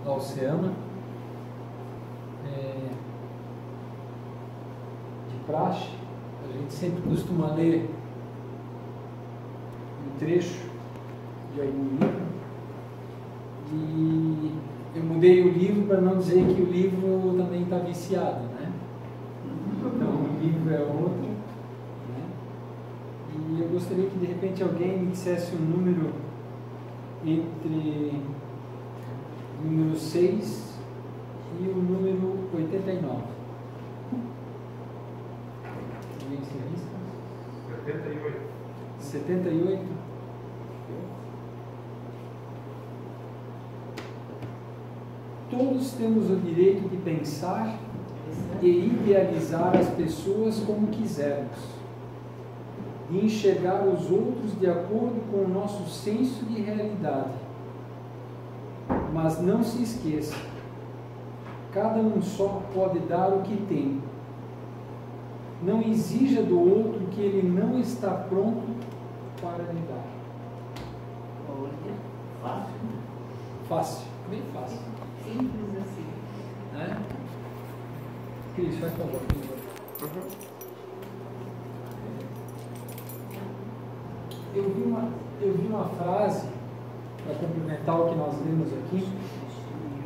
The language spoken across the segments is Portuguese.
a Oceana. De praxe, a gente sempre costuma ler um trecho de algum livro. E eu mudei o livro para não dizer que o livro também está viciado, né? Então o livro é outro, né? E eu gostaria que de repente alguém me dissesse um número entre o número 6 e o número 89. Alguém se arrisca? 78. 78? Todos temos o direito de pensar e idealizar as pessoas como quisermos, de enxergar os outros de acordo com o nosso senso de realidade. Mas não se esqueça, cada um só pode dar o que tem. Não exija do outro que ele não está pronto para lhe dar. Fácil. Fácil, bem fácil. Simples assim. Né? Cris, faz favor. Eu vi uma frase, para complementar o que nós lemos aqui,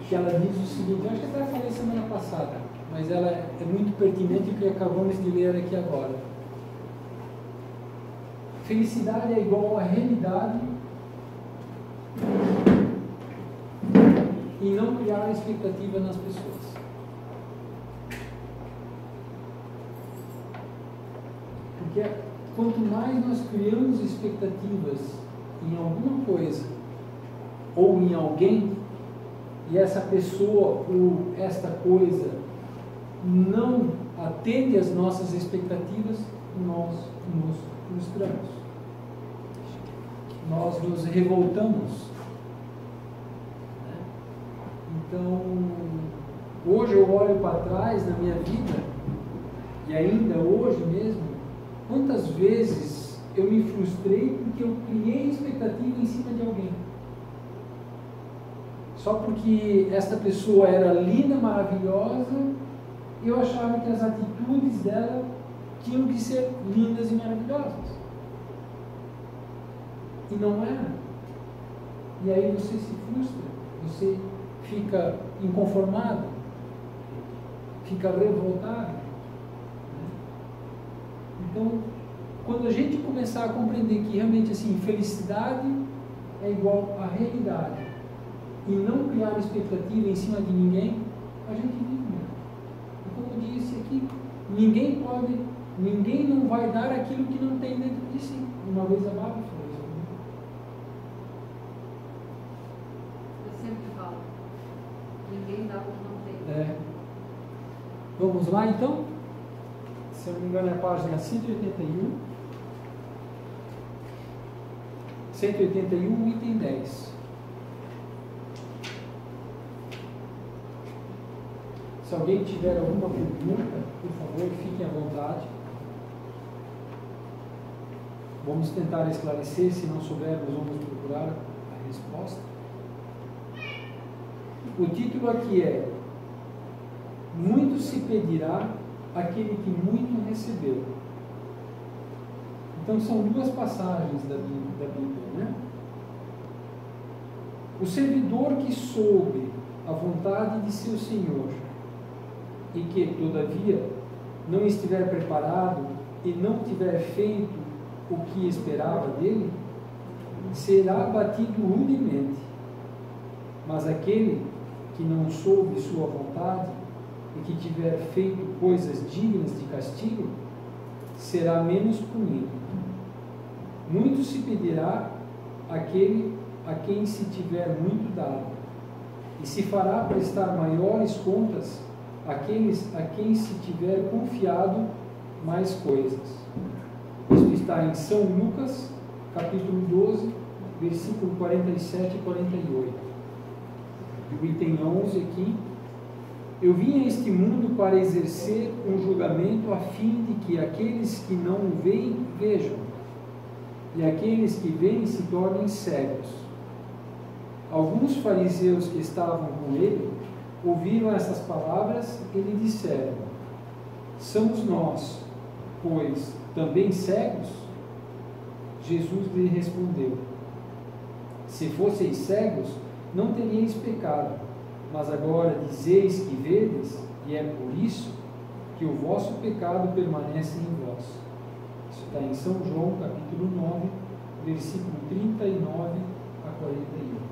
que ela diz o seguinte, eu acho que até falei semana passada, mas ela é muito pertinente o que acabamos de ler aqui agora. Felicidade é igual a realidade e não criar expectativa nas pessoas. Porque quanto mais nós criamos expectativas em alguma coisa ou em alguém, e essa pessoa ou esta coisa não atende às nossas expectativas, nós nos frustramos. Nós nos revoltamos. Então, hoje eu olho para trás na minha vida, e ainda hoje mesmo, quantas vezes eu me frustrei porque eu criei expectativa em cima de alguém. Só porque esta pessoa era linda, maravilhosa, eu achava que as atitudes dela tinham que ser lindas e maravilhosas. E não era. E aí você se frustra, você fica inconformado, fica revoltado. Então, quando a gente começar a compreender que realmente assim, felicidade é igual a realidade e não criar expectativa em cima de ninguém, a gente vive mesmo. E como disse aqui, ninguém não vai dar aquilo que não tem dentro de si. Uma vez a Bárbara falou isso. Eu sempre falo, ninguém dá o que não tem. Vamos lá então? Se eu não me engano é a página 181. 181, item 10. Se alguém tiver alguma pergunta, por favor, fiquem à vontade. Vamos tentar esclarecer, se não soubermos, vamos procurar a resposta. O título aqui é Muito se pedirá aquele que muito recebeu. Então são duas passagens da Bíblia, né? O servidor que soube a vontade de seu Senhor e que, todavia, não estiver preparado e não tiver feito o que esperava dele, será abatido rudemente. Mas aquele que não soube sua vontade e que tiver feito coisas dignas de castigo, será menos punido. Muito se pedirá àquele a quem se tiver muito dado, e se fará prestar maiores contas àqueles a quem se tiver confiado mais coisas. Isto está em São Lucas, capítulo 12, versículo 47 e 48. O item 11 aqui. Eu vim a este mundo para exercer um julgamento a fim de que aqueles que não veem, vejam, e aqueles que veem se tornem cegos. Alguns fariseus que estavam com ele ouviram essas palavras e lhe disseram: somos nós, pois, também cegos? Jesus lhe respondeu: se fosseis cegos, não teríeis pecado, mas agora dizeis que vedes, e é por isso que o vosso pecado permanece em vós. Isso está em São João, capítulo 9, versículo 39 a 41.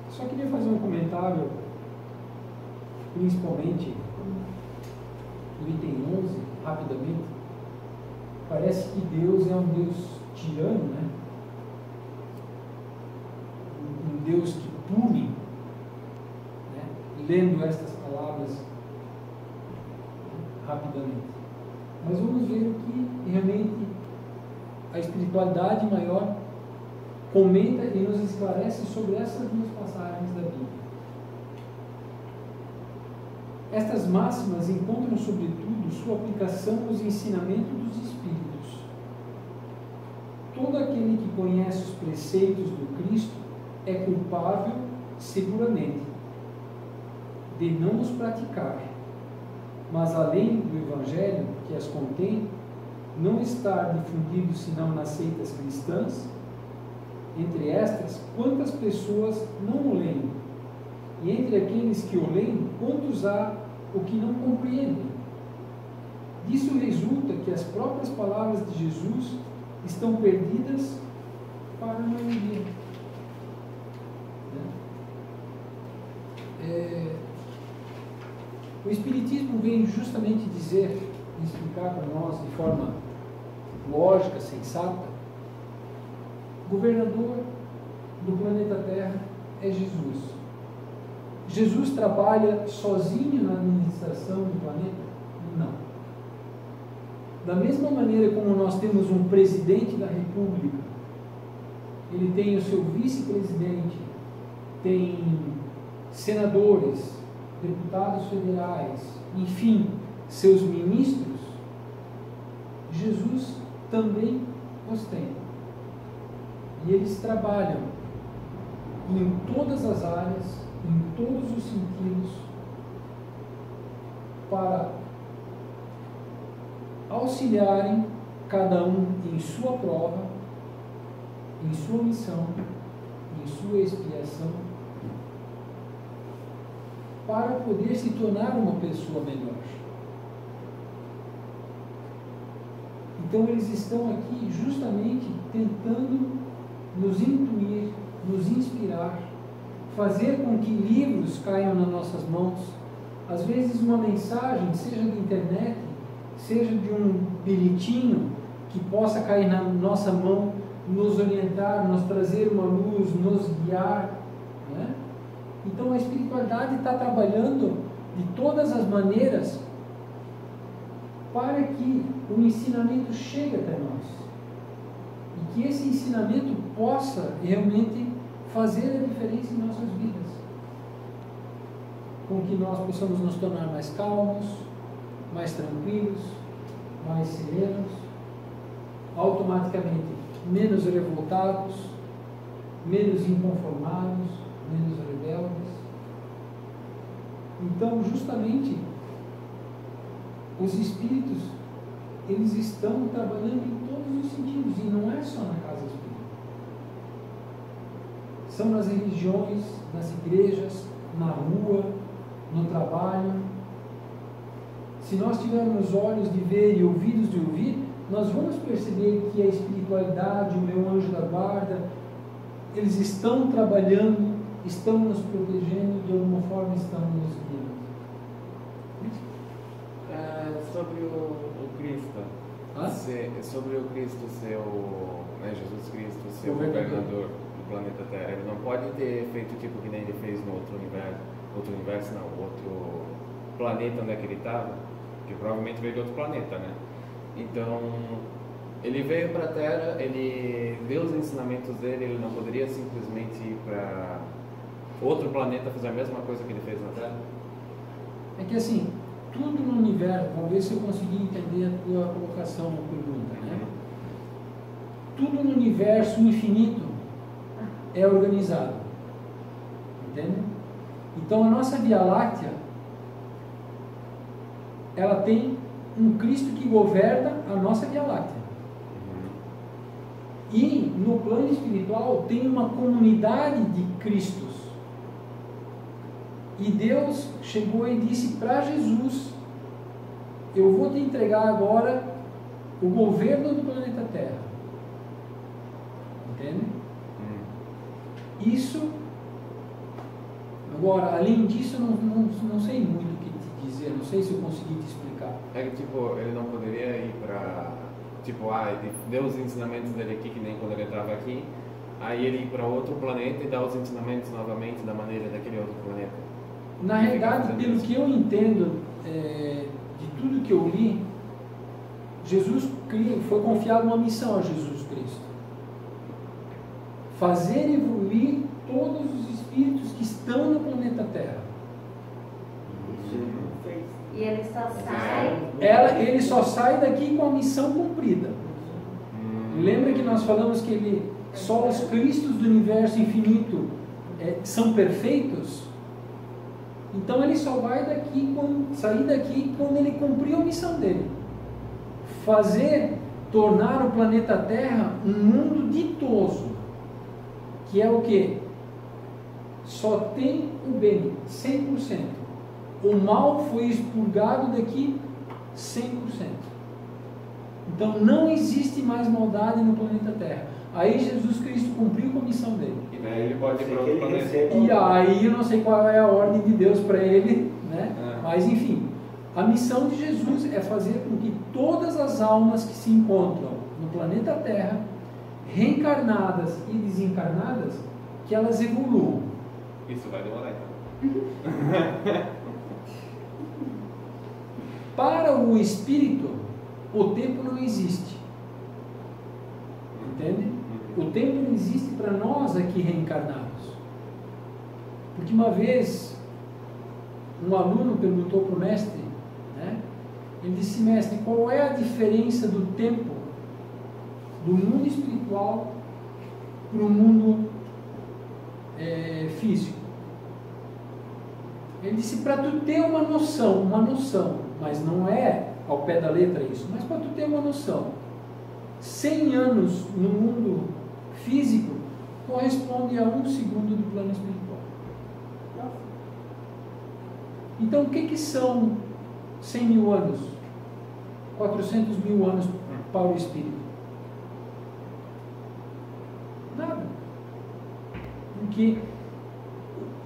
Só queria fazer um comentário, principalmente no item 11, rapidamente. Parece que Deus é um Deus tirano, né? Um Deus que pune, né? Lendo estas palavras rapidamente. Mas vamos ver o que realmente a espiritualidade maior comenta e nos esclarece sobre essas duas passagens da Bíblia. Estas máximas encontram, sobretudo, sua aplicação nos ensinamentos dos Espíritos. Todo aquele que conhece os preceitos do Cristo é culpável, seguramente, de não os praticar, mas além do Evangelho que as contém, não estar difundido senão nas seitas cristãs. Entre estas, quantas pessoas não o leem? E entre aqueles que o leem, quantos há o que não compreendem? Disso resulta que as próprias palavras de Jesus estão perdidas para a maioria. O Espiritismo vem justamente dizer, explicar para nós de forma lógica, sensata: o governador do planeta Terra é Jesus. Jesus trabalha sozinho na administração do planeta? Não. Da mesma maneira como nós temos um presidente da República, ele tem o seu vice-presidente, tem senadores, deputados federais, enfim, seus ministros, Jesus também os tem. E eles trabalham em todas as áreas, em todos os sentidos, para auxiliarem cada um em sua prova, em sua missão, em sua expiação, para poder se tornar uma pessoa melhor. Então eles estão aqui justamente tentando nos intuir, nos inspirar, fazer com que livros caiam nas nossas mãos, às vezes uma mensagem, seja de internet, seja de um bilhetinho, que possa cair na nossa mão, nos orientar, nos trazer uma luz, nos guiar, né? Então a espiritualidade está trabalhando de todas as maneiras para que o ensinamento chegue até nós e que esse ensinamento possa realmente fazer a diferença em nossas vidas, com que nós possamos nos tornar mais calmos, mais tranquilos, mais serenos, automaticamente menos revoltados, menos inconformados, menos rebeldes. Então, justamente, os espíritos, eles estão trabalhando em todos os sentidos, e não é só na casa espírita. São nas religiões, nas igrejas, na rua, no trabalho. Se nós tivermos olhos de ver e ouvidos de ouvir, nós vamos perceber que a espiritualidade, o meu anjo da guarda, eles estão trabalhando, estão nos protegendo, de alguma forma estão nos guiando. Sobre o Cristo, sobre o Cristo ser Jesus Cristo ser o governador do planeta Terra, ele não pode ter feito tipo que nem ele fez no outro planeta onde é que ele estava, que provavelmente veio de outro planeta, né? Então, ele veio para a Terra, ele deu os ensinamentos dele, ele não poderia simplesmente ir para outro planeta fazer a mesma coisa que ele fez na Terra? É que assim, tudo no universo, vamos ver se eu consegui entender a tua colocação na pergunta, né? Tudo no universo infinito é organizado. Entende? Então a nossa Via Láctea, ela tem um Cristo que governa a nossa Via Láctea. E no plano espiritual tem uma comunidade de Cristos. E Deus chegou e disse para Jesus: eu vou te entregar agora o governo do planeta Terra. Entende? Isso. Agora, além disso, não sei muito o que te dizer. Não sei se eu consegui te explicar. É que, tipo, ele não poderia ir para... Tipo, ele deu os ensinamentos dele aqui, que nem quando ele estava aqui. Aí ele ir para outro planeta e dar os ensinamentos novamente da maneira daquele outro planeta. Na realidade, pelo que eu entendo de tudo que eu li, foi confiado uma missão a Jesus Cristo: fazer evoluir todos os espíritos que estão no planeta Terra. E ele só sai. Ele só sai daqui com a missão cumprida. Lembra que nós falamos que só os Cristos do universo infinito são perfeitos? Então ele só vai sair daqui quando ele cumprir a missão dele. Tornar o planeta Terra um mundo ditoso. Que é o quê? Só tem o bem, 100%. O mal foi expurgado daqui 100%. Então não existe mais maldade no planeta Terra. Aí Jesus Cristo cumpriu com a missão dele. E daí ele pode ir para outro planeta. E aí eu não sei qual é a ordem de Deus para ele, né? Mas enfim, a missão de Jesus é fazer com que todas as almas que se encontram no planeta Terra, reencarnadas e desencarnadas, que elas evoluam. Isso vai demorar então. Para o espírito, o tempo não existe. Entende? O tempo não existe para nós aqui reencarnados. Porque uma vez, um aluno perguntou para o mestre, né? Ele disse: mestre, qual é a diferença do tempo do mundo espiritual para o mundo físico? Ele disse: para tu ter uma noção, mas não é ao pé da letra isso, mas para tu ter uma noção, 100 anos no mundo físico corresponde a 1 segundo do plano espiritual. Então o que são 100 mil anos? 400 mil anos para o espírito? Nada. Porque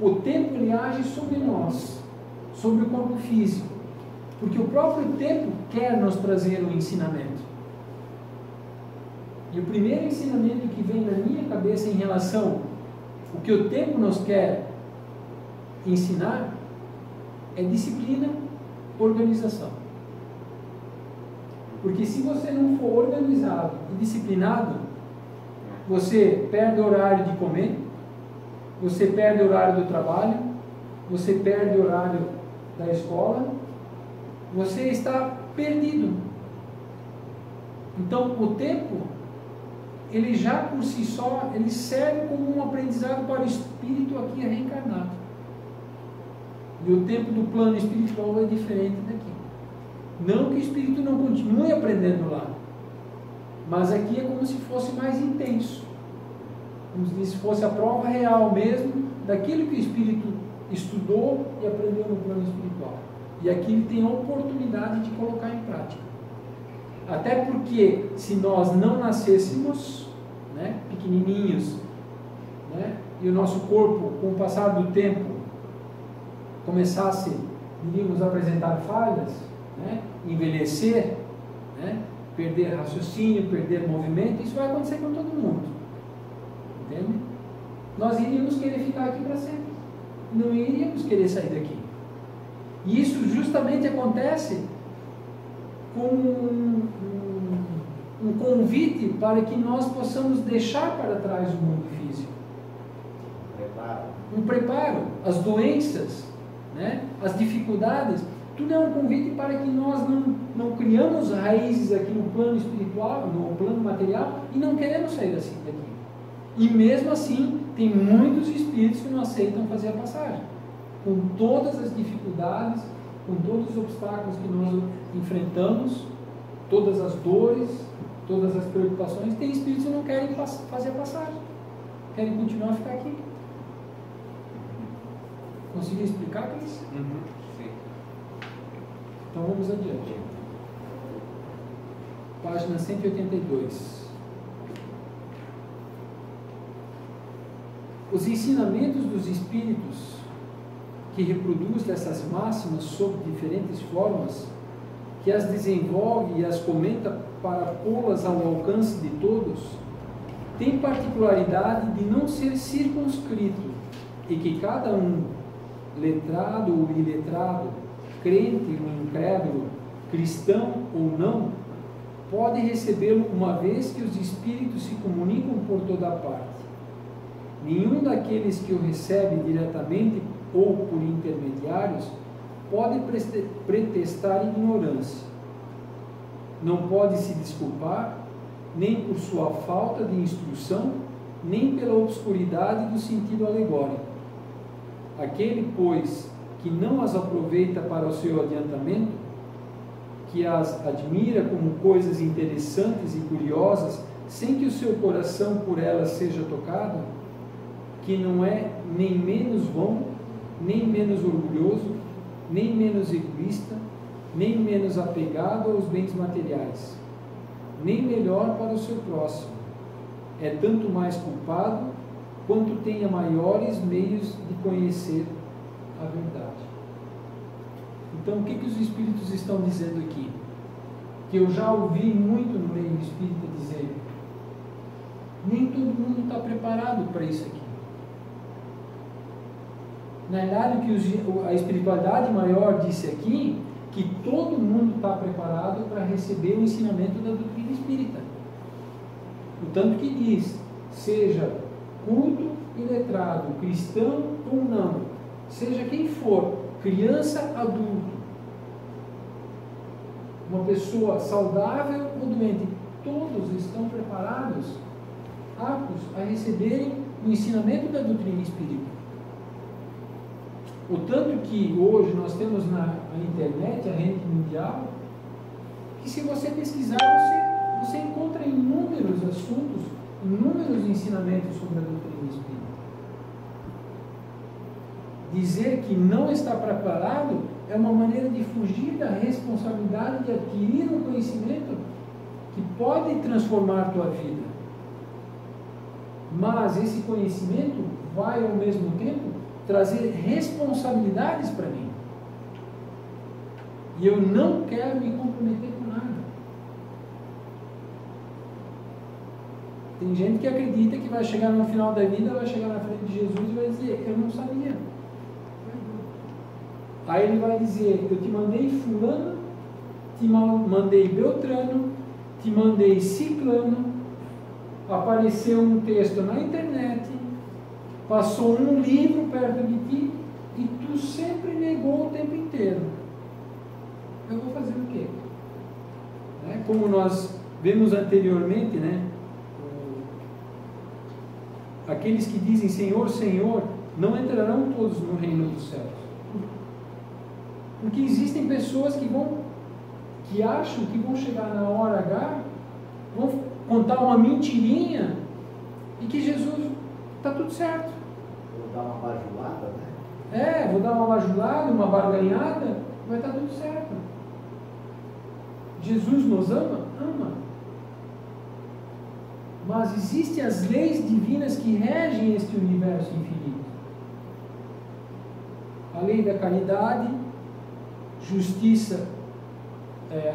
o tempo ele age sobre nós, sobre o corpo físico, porque o próprio tempo quer nos trazer um ensinamento. E o primeiro ensinamento que vem na minha cabeça em relação ao que o tempo nos quer ensinar é disciplina, organização. Porque se você não for organizado e disciplinado, você perde o horário de comer, você perde o horário do trabalho, você perde o horário da escola, você está perdido. Então o tempo, ele já por si só, ele serve como um aprendizado para o espírito aqui reencarnado. E o tempo do plano espiritual é diferente daqui. Não que o espírito não continue aprendendo lá, mas aqui é como se fosse mais intenso. Como se fosse a prova real mesmo daquilo que o espírito estudou e aprendeu no plano espiritual. E aqui ele tem a oportunidade de colocar em prática. Até porque se nós não nascêssemos, né, pequenininhos, né, e o nosso corpo, com o passar do tempo, começasse, diríamos, a apresentar falhas, né, envelhecer, né, perder raciocínio, perder movimento, isso vai acontecer com todo mundo. Entende? Nós iríamos querer ficar aqui para sempre. Não iríamos querer sair daqui. E isso justamente acontece com um convite para que nós possamos deixar para trás o mundo físico. Um preparo. As doenças, né? As dificuldades, tudo é um convite para que nós não criamos raízes aqui no plano espiritual, no plano material, e não queremos sair assim daqui. E mesmo assim tem muitos espíritos que não aceitam fazer a passagem. Com todas as dificuldades, com todos os obstáculos que nós enfrentamos, todas as dores, todas as preocupações, tem espíritos que não querem fazer a passagem, querem continuar a ficar aqui. Consegui explicar, Cris? Sim. Então vamos adiante. Página 182. Os ensinamentos dos espíritos que reproduz essas máximas sob diferentes formas, que as desenvolve e as comenta para pô-las ao alcance de todos, tem particularidade de não ser circunscrito e que cada um, letrado ou iletrado, crente ou incrédulo, cristão ou não, pode recebê-lo uma vez que os espíritos se comunicam por toda parte. Nenhum daqueles que o recebe diretamente ou por intermediários pode pretestar ignorância. Não pode se desculpar nem por sua falta de instrução, nem pela obscuridade do sentido alegórico. Aquele, pois, que não as aproveita para o seu adiantamento, que as admira como coisas interessantes e curiosas, sem que o seu coração por elas seja tocado, que não é nem menos vão, nem menos orgulhoso, nem menos egoísta, nem menos apegado aos bens materiais, nem melhor para o seu próximo. É tanto mais culpado quanto tenha maiores meios de conhecer a verdade. Então, o que os espíritos estão dizendo aqui? Que eu já ouvi muito no meio espírita dizer: nem todo mundo está preparado para isso aqui. Na verdade, o que a espiritualidade maior disse aqui, que todo mundo está preparado para receber o ensinamento da doutrina espírita. O tanto que diz, seja culto e letrado, cristão ou não, seja quem for, criança, adulto, uma pessoa saudável ou doente, todos estão preparados, aptos a receberem o ensinamento da doutrina espírita. O tanto que hoje nós temos na internet, a rede mundial, que se você pesquisar, você encontra inúmeros assuntos, inúmeros ensinamentos sobre a doutrina espírita. Dizer que não está preparado é uma maneira de fugir da responsabilidade de adquirir um conhecimento que pode transformar a tua vida. Mas esse conhecimento vai, ao mesmo tempo, trazer responsabilidades para mim. E eu não quero me comprometer com nada. Tem gente que acredita que vai chegar no final da vida, vai chegar na frente de Jesus e vai dizer: eu não sabia. Aí ele vai dizer: eu te mandei fulano, te mandei Beltrano, te mandei Ciclano, apareceu um texto na internet, passou um livro perto de ti e tu sempre negou o tempo inteiro. Eu vou fazer o quê? Como nós vimos anteriormente, aqueles que dizem Senhor, Senhor, não entrarão todos no reino dos céus. Porque existem pessoas que acham que vão chegar na hora H, vão contar uma mentirinha e que Jesus está tudo certo. Vou dar uma bajulada, né? Vou dar uma bajulada, uma barganhada, vai estar tudo certo. Jesus nos ama? Ama. Mas existem as leis divinas que regem este universo infinito. A lei da caridade, justiça,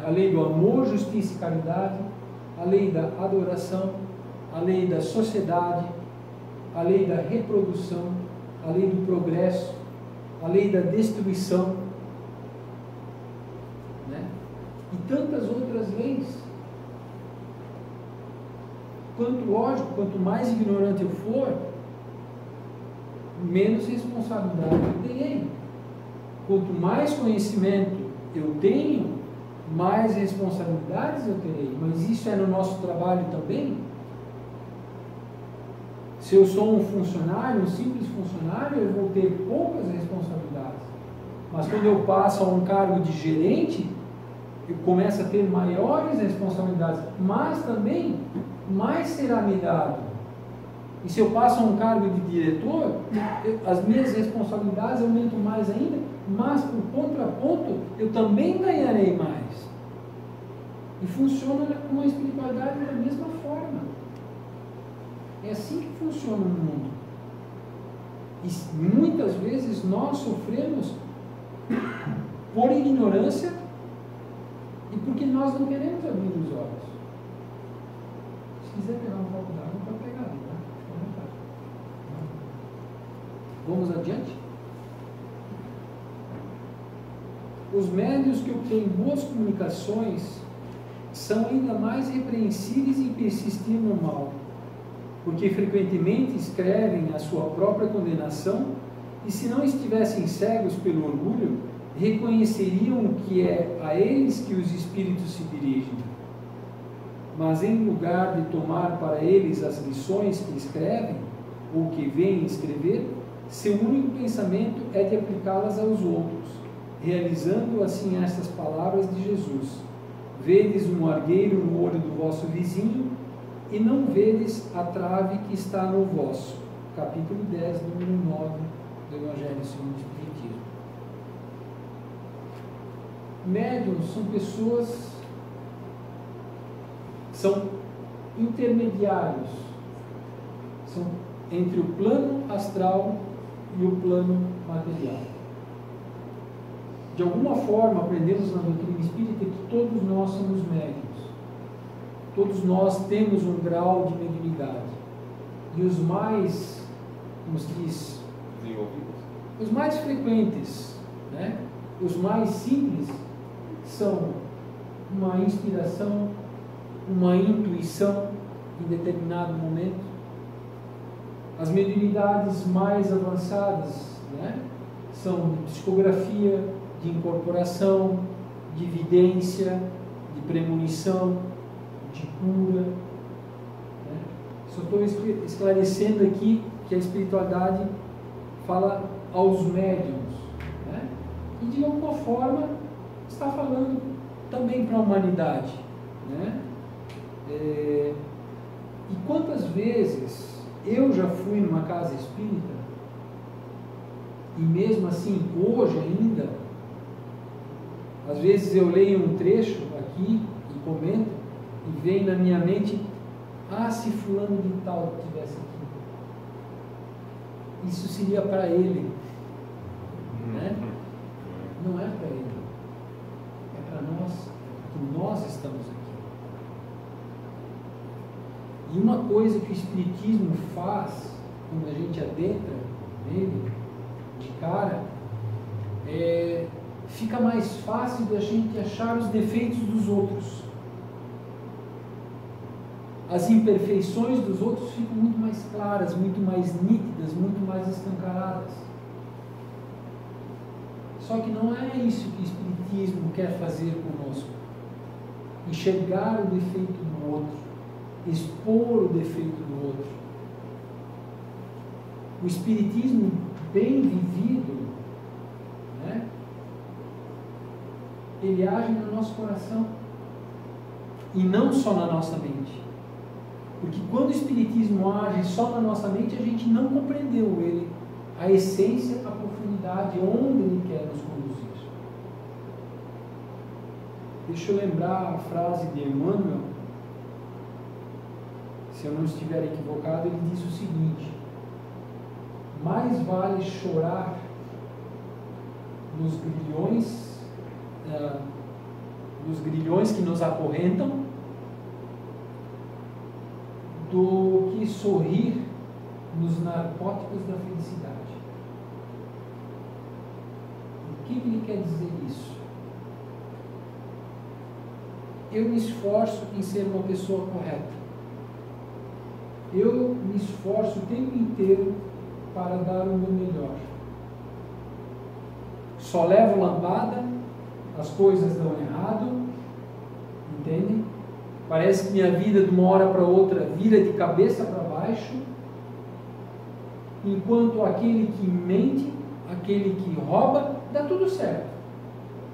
a lei do amor, justiça e caridade, a lei da adoração, a lei da sociedade, a lei da reprodução, a lei do progresso, a lei da destruição, e tantas outras leis. Quanto mais ignorante eu for, menos responsabilidade eu terei. Quanto mais conhecimento eu tenho, mais responsabilidades eu terei. Mas isso é no nosso trabalho também. Se eu sou um funcionário, um simples funcionário, eu vou ter poucas responsabilidades. Mas quando eu passo a um cargo de gerente, eu começo a ter maiores responsabilidades, mas também mais será me dado. E se eu passo a um cargo de diretor, as minhas responsabilidades aumentam mais ainda, mas por contraponto eu também ganharei mais. E funciona com a espiritualidade da mesma forma. É assim que funciona no mundo. E muitas vezes nós sofremos por ignorância e porque nós não queremos abrir os olhos. Se quiser pegar um copo d'água, pode pegar ali, tá? Vamos adiante? Os médiuns que obtêm boas comunicações são ainda mais repreensíveis em persistir no mal, porque frequentemente escrevem a sua própria condenação e, se não estivessem cegos pelo orgulho, reconheceriam que é a eles que os espíritos se dirigem. Mas em lugar de tomar para eles as lições que escrevem, ou que veem escrever, seu único pensamento é de aplicá-las aos outros, realizando assim estas palavras de Jesus: vedes um argueiro no olho do vosso vizinho, e não vedes a trave que está no vosso. Capítulo 10, número 9 do Evangelho segundo o Espiritismo. Médiuns são pessoas, são intermediários, são entre o plano astral e o plano material. De alguma forma, aprendemos na doutrina espírita que todos nós somos médiuns. Todos nós temos um grau de mediunidade. E os mais, como se diz, os mais frequentes, né? Os mais simples, são uma inspiração, uma intuição em determinado momento. As mediunidades mais avançadas, né, são de psicografia, de incorporação, de vidência, de premonição, de cura. Né? Só estou esclarecendo aqui que a espiritualidade fala aos médiuns, né? E de alguma forma está falando também para a humanidade, né? E quantas vezes eu já fui numa casa espírita e mesmo assim hoje ainda, às vezes eu leio um trecho aqui e comento e vem na minha mente: ah, se fulano de tal estivesse aqui, isso seria para ele, né? Não é para ele, é para nós, porque nós estamos aqui. E uma coisa que o Espiritismo faz quando a gente adentra nele de cara, fica mais fácil da gente achar os defeitos dos outros. As imperfeições dos outros ficam muito mais claras, muito mais nítidas, muito mais escancaradas. Só que não é isso que o Espiritismo quer fazer conosco. Enxergar o defeito do outro, expor o defeito do outro. O Espiritismo bem vivido, né, ele age no nosso coração e não só na nossa mente. Porque quando o Espiritismo age só na nossa mente, a gente não compreendeu ele, a essência, a profundidade, onde ele quer nos conduzir. Deixa eu lembrar a frase de Emmanuel. Se eu não estiver equivocado, ele diz o seguinte: mais vale chorar nos grilhões que nos acorrentam, do que sorrir nos narcóticos da felicidade. O que ele quer dizer isso? Eu me esforço em ser uma pessoa correta. Eu me esforço o tempo inteiro para dar o meu melhor. Só levo lambada, as coisas dão errado, entendem? Parece que minha vida de uma hora para outra vira de cabeça para baixo, enquanto aquele que mente, aquele que rouba, dá tudo certo.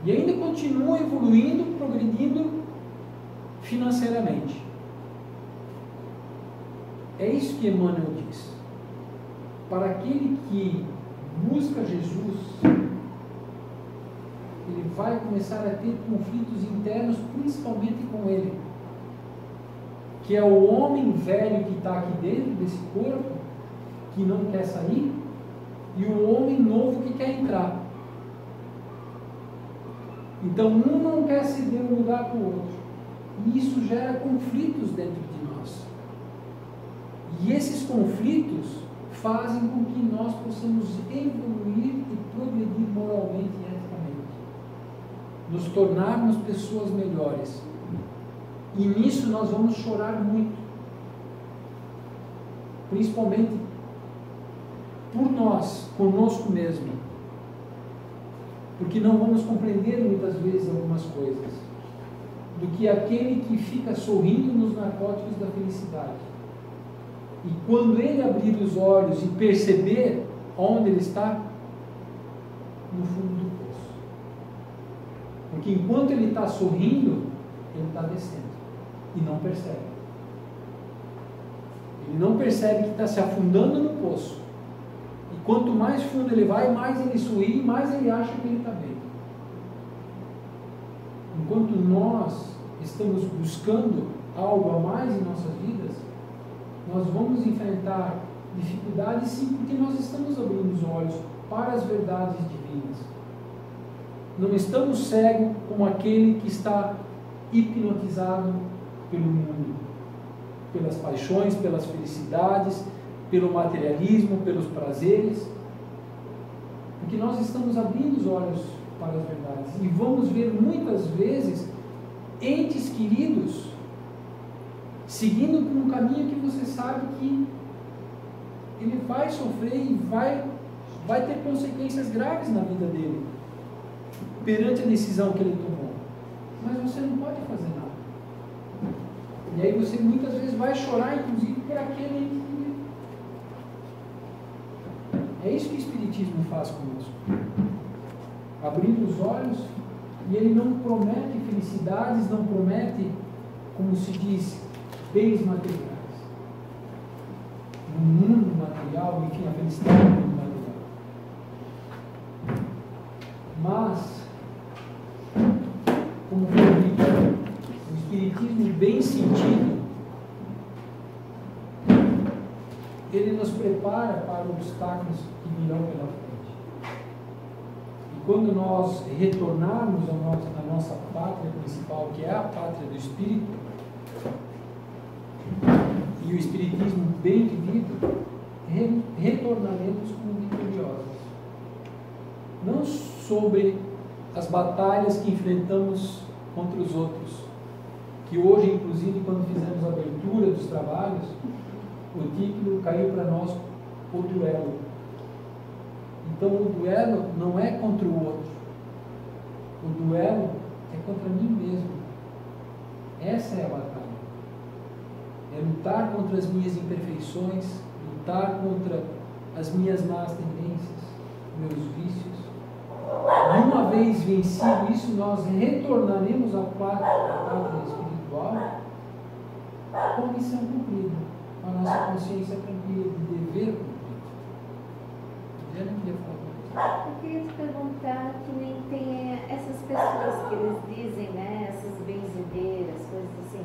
E ainda continua evoluindo, progredindo financeiramente. É isso que Emmanuel diz. Para aquele que busca Jesus, ele vai começar a ter conflitos internos, principalmente com ele, que é o homem velho que está aqui dentro desse corpo, que não quer sair, e o homem novo que quer entrar. Então um não quer ceder um lugar para o outro, e isso gera conflitos dentro de nós. E esses conflitos fazem com que nós possamos evoluir e progredir moralmente e eticamente, nos tornarmos pessoas melhores. E nisso nós vamos chorar muito, principalmente por nós, conosco mesmo, porque não vamos compreender muitas vezes algumas coisas, do que aquele que fica sorrindo nos narcóticos da felicidade. E quando ele abrir os olhos e perceber onde ele está, no fundo do poço. Porque enquanto ele está sorrindo, ele está descendo. E não percebe. Ele não percebe que está se afundando no poço. E quanto mais fundo ele vai, mais ele sorri, mais ele acha que ele está bem. Enquanto nós estamos buscando algo a mais em nossas vidas, nós vamos enfrentar dificuldades, sim, porque nós estamos abrindo os olhos para as verdades divinas. Não estamos cegos como aquele que está hipnotizado pelo mundo, pelas paixões, pelas felicidades, pelo materialismo, pelos prazeres, porque nós estamos abrindo os olhos para as verdades e vamos ver muitas vezes entes queridos seguindo por um caminho que você sabe que ele vai sofrer e vai ter consequências graves na vida dele perante a decisão que ele tomou, mas você não pode fazer nada. E aí você muitas vezes vai chorar, inclusive, por aquele. É isso que o Espiritismo faz conosco. Abrir os olhos, e ele não promete felicidades, não promete, como se diz, bens materiais. No mundo material, enfim, a felicidade no mundo material. Mas, como foi dito, o Espiritismo bem sentido, ele nos prepara para obstáculos que virão pela frente. E quando nós retornarmos à nossa pátria principal, que é a pátria do Espírito, e o Espiritismo bem vivido, retornaremos como vitoriosos. Não sobre as batalhas que enfrentamos contra os outros, que hoje, inclusive, quando fizemos a abertura dos trabalhos, o título caiu para nós, o duelo. Então o duelo não é contra o outro, o duelo é contra mim mesmo. Essa é a batalha. É lutar contra as minhas imperfeições, lutar contra as minhas más tendências, meus vícios. E uma vez vencido isso, nós retornaremos à pátria espiritual com a missão cumprida, com a nossa consciência tranquila, de dever cumprido. Eu não queria falar. Eu queria te perguntar que nem tem essas pessoas que eles dizem, né, essas benzedeiras, coisas assim.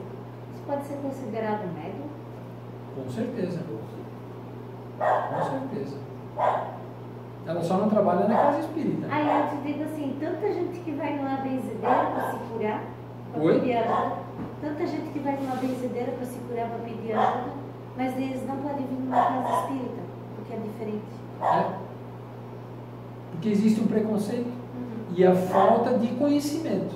Isso pode ser considerado médium? Com certeza. Com certeza. Ela só não trabalha na casa espírita. Aí eu te digo assim, tanta gente que vai numa benzedeira para se curar, para Oi? pedir ajuda. Tanta gente que vai numa benzedeira para se curar, para pedir ajuda, mas eles não podem vir numa casa espírita, porque é diferente. É. Porque existe um preconceito e a falta de conhecimento.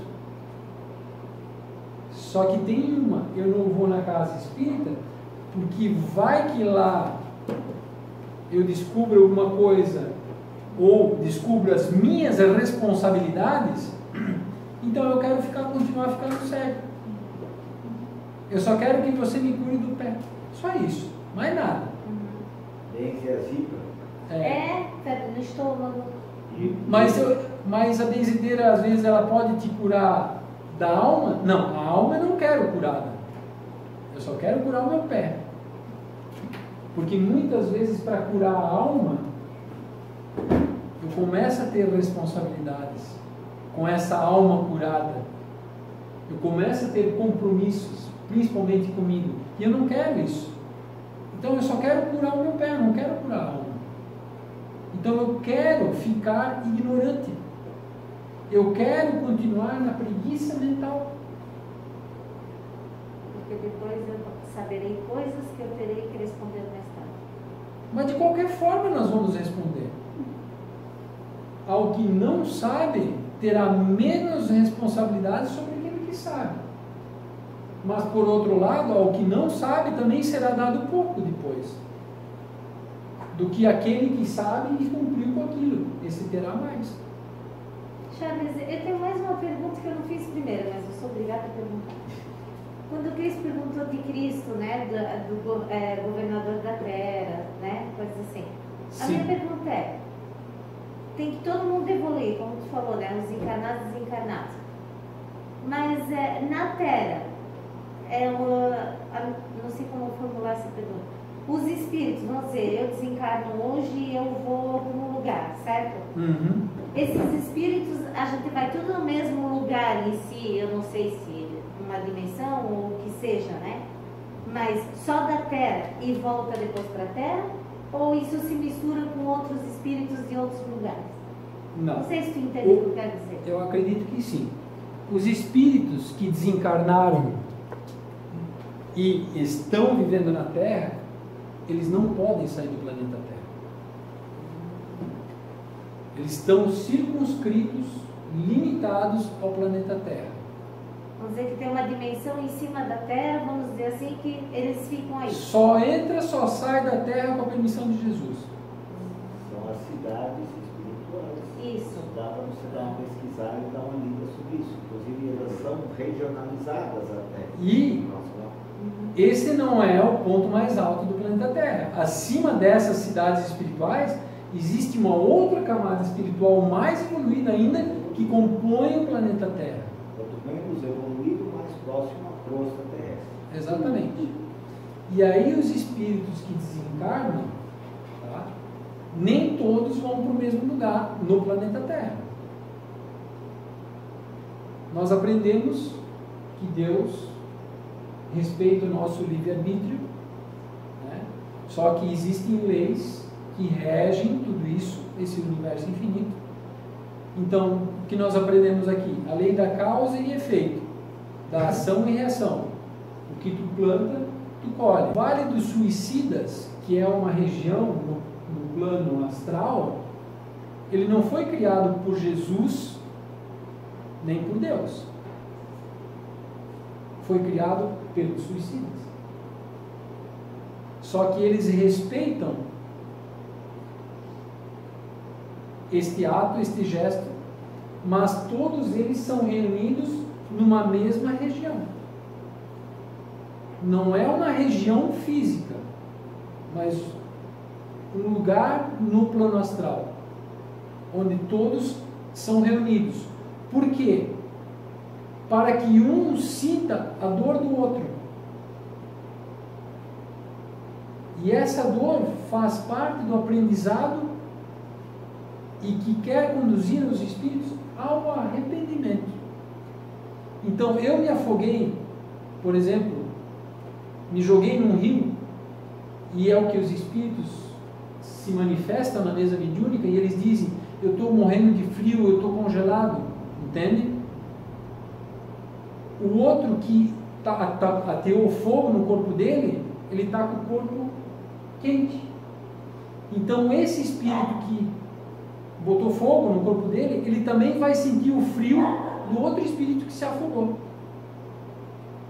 Só que tem uma, eu não vou na casa espírita, porque vai que lá eu descubro alguma coisa, ou descubro as minhas responsabilidades, então eu quero continuar ficando cego. Eu só quero que você me cure do pé. Só isso, mais nada. Tem que ser assim, febre no estômago. Mas a benzedeira, às vezes, ela pode te curar da alma? Não, a alma eu não quero curada. Eu só quero curar o meu pé. Porque muitas vezes, para curar a alma, eu começo a ter responsabilidades com essa alma curada. Eu começo a ter compromissos, principalmente comigo. E eu não quero isso. Então eu só quero curar o meu pé, eu não quero curar a alma. Então eu quero ficar ignorante. Eu quero continuar na preguiça mental. Porque depois eu saberei coisas que eu terei que responder mais tarde. Mas de qualquer forma nós vamos responder. Ao que não sabe, terá menos responsabilidade sobre aquele que sabe. Mas por outro lado, ao que não sabe, também será dado pouco depois. Do que aquele que sabe e cumpriu com aquilo. Esse terá mais. Chaves, eu tenho mais uma pergunta que eu não fiz primeiro, mas eu sou obrigada a perguntar. Quando o Cristo perguntou de Cristo, né, do governador da terra, né, coisas assim. A minha pergunta é, tem que todo mundo evoluir, como tu falou, né, os encarnados e desencarnados. Mas na terra, não sei como formular essa pergunta. Os espíritos, vamos dizer, eu desencarno hoje e eu vou para um lugar, certo? Uhum. Esses espíritos, a gente vai tudo no mesmo lugar em si, eu não sei se uma dimensão ou o que seja, né? Mas só da Terra e volta depois para a Terra? Ou isso se mistura com outros espíritos de outros lugares? Não sei se tu entende o que eu quero dizer. Eu acredito que sim. Os espíritos que desencarnaram e estão vivendo na Terra, eles não podem sair do planeta Terra. Eles estão circunscritos, limitados ao planeta Terra. Vamos dizer que tem uma dimensão em cima da Terra, vamos dizer assim, que eles ficam aí. Só entra, só sai da Terra com a permissão de Jesus. São as cidades espirituais. Isso. Dá para você dar uma pesquisada e dar uma lida sobre isso. Inclusive, elas são regionalizadas até. E esse não é o ponto mais alto do planeta Terra. Acima dessas cidades espirituais, existe uma outra camada espiritual mais evoluída ainda que compõe o planeta Terra. Quanto menos evoluído, mais próximo à crosta terrestre. Exatamente. E aí os espíritos que desencarnam, tá, nem todos vão para o mesmo lugar no planeta Terra. Nós aprendemos que Deus respeita o nosso livre-arbítrio, né? Só que existem leis que regem tudo isso, esse universo infinito. Então, o que nós aprendemos aqui? A lei da causa e efeito, da ação e reação. O que tu planta, tu colhe. O Vale dos Suicidas, que é uma região no plano astral, ele não foi criado por Jesus, nem por Deus. Foi criado pelos suicidas. Só que eles respeitam este ato, este gesto, mas todos eles são reunidos numa mesma região. Não é uma região física, mas um lugar no plano astral, onde todos são reunidos. Por quê? Para que um sinta a dor do outro. E essa dor faz parte do aprendizado e que quer conduzir os espíritos ao arrependimento. Então, eu me afoguei, por exemplo, me joguei num rio, e é o que os espíritos se manifestam na mesa mediúnica, e eles dizem, eu estou morrendo de frio, eu estou congelado, entende? O outro que ateou fogo no corpo dele, ele está com o corpo quente. Então esse espírito que botou fogo no corpo dele, ele também vai sentir o frio do outro espírito que se afogou.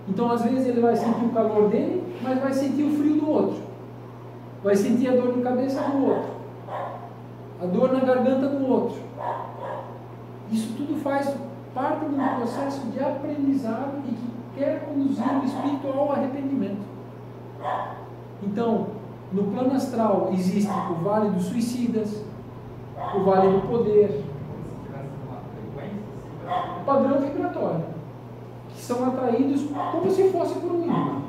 Então às vezes ele vai sentir o calor dele, mas vai sentir o frio do outro. Vai sentir a dor de cabeça do outro. A dor na garganta do outro. Isso tudo faz parte de um processo de aprendizado e que quer conduzir o espírito ao arrependimento. Então, No plano astral existe o Vale dos Suicidas, o Vale do Poder, padrão vibratório, que são atraídos como se fosse por um imã.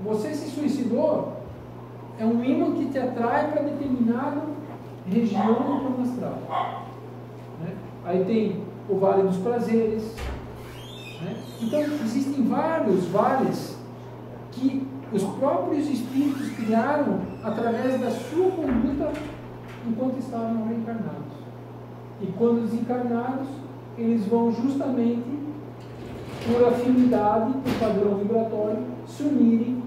Você se suicidou, é um imã que te atrai para determinada região do plano astral. Né? Aí tem o Vale dos Prazeres. Né? Então, existem vários vales que os próprios espíritos criaram através da sua conduta enquanto estavam reencarnados. E quando desencarnados, eles vão justamente, por afinidade, por padrão vibratório, se unirem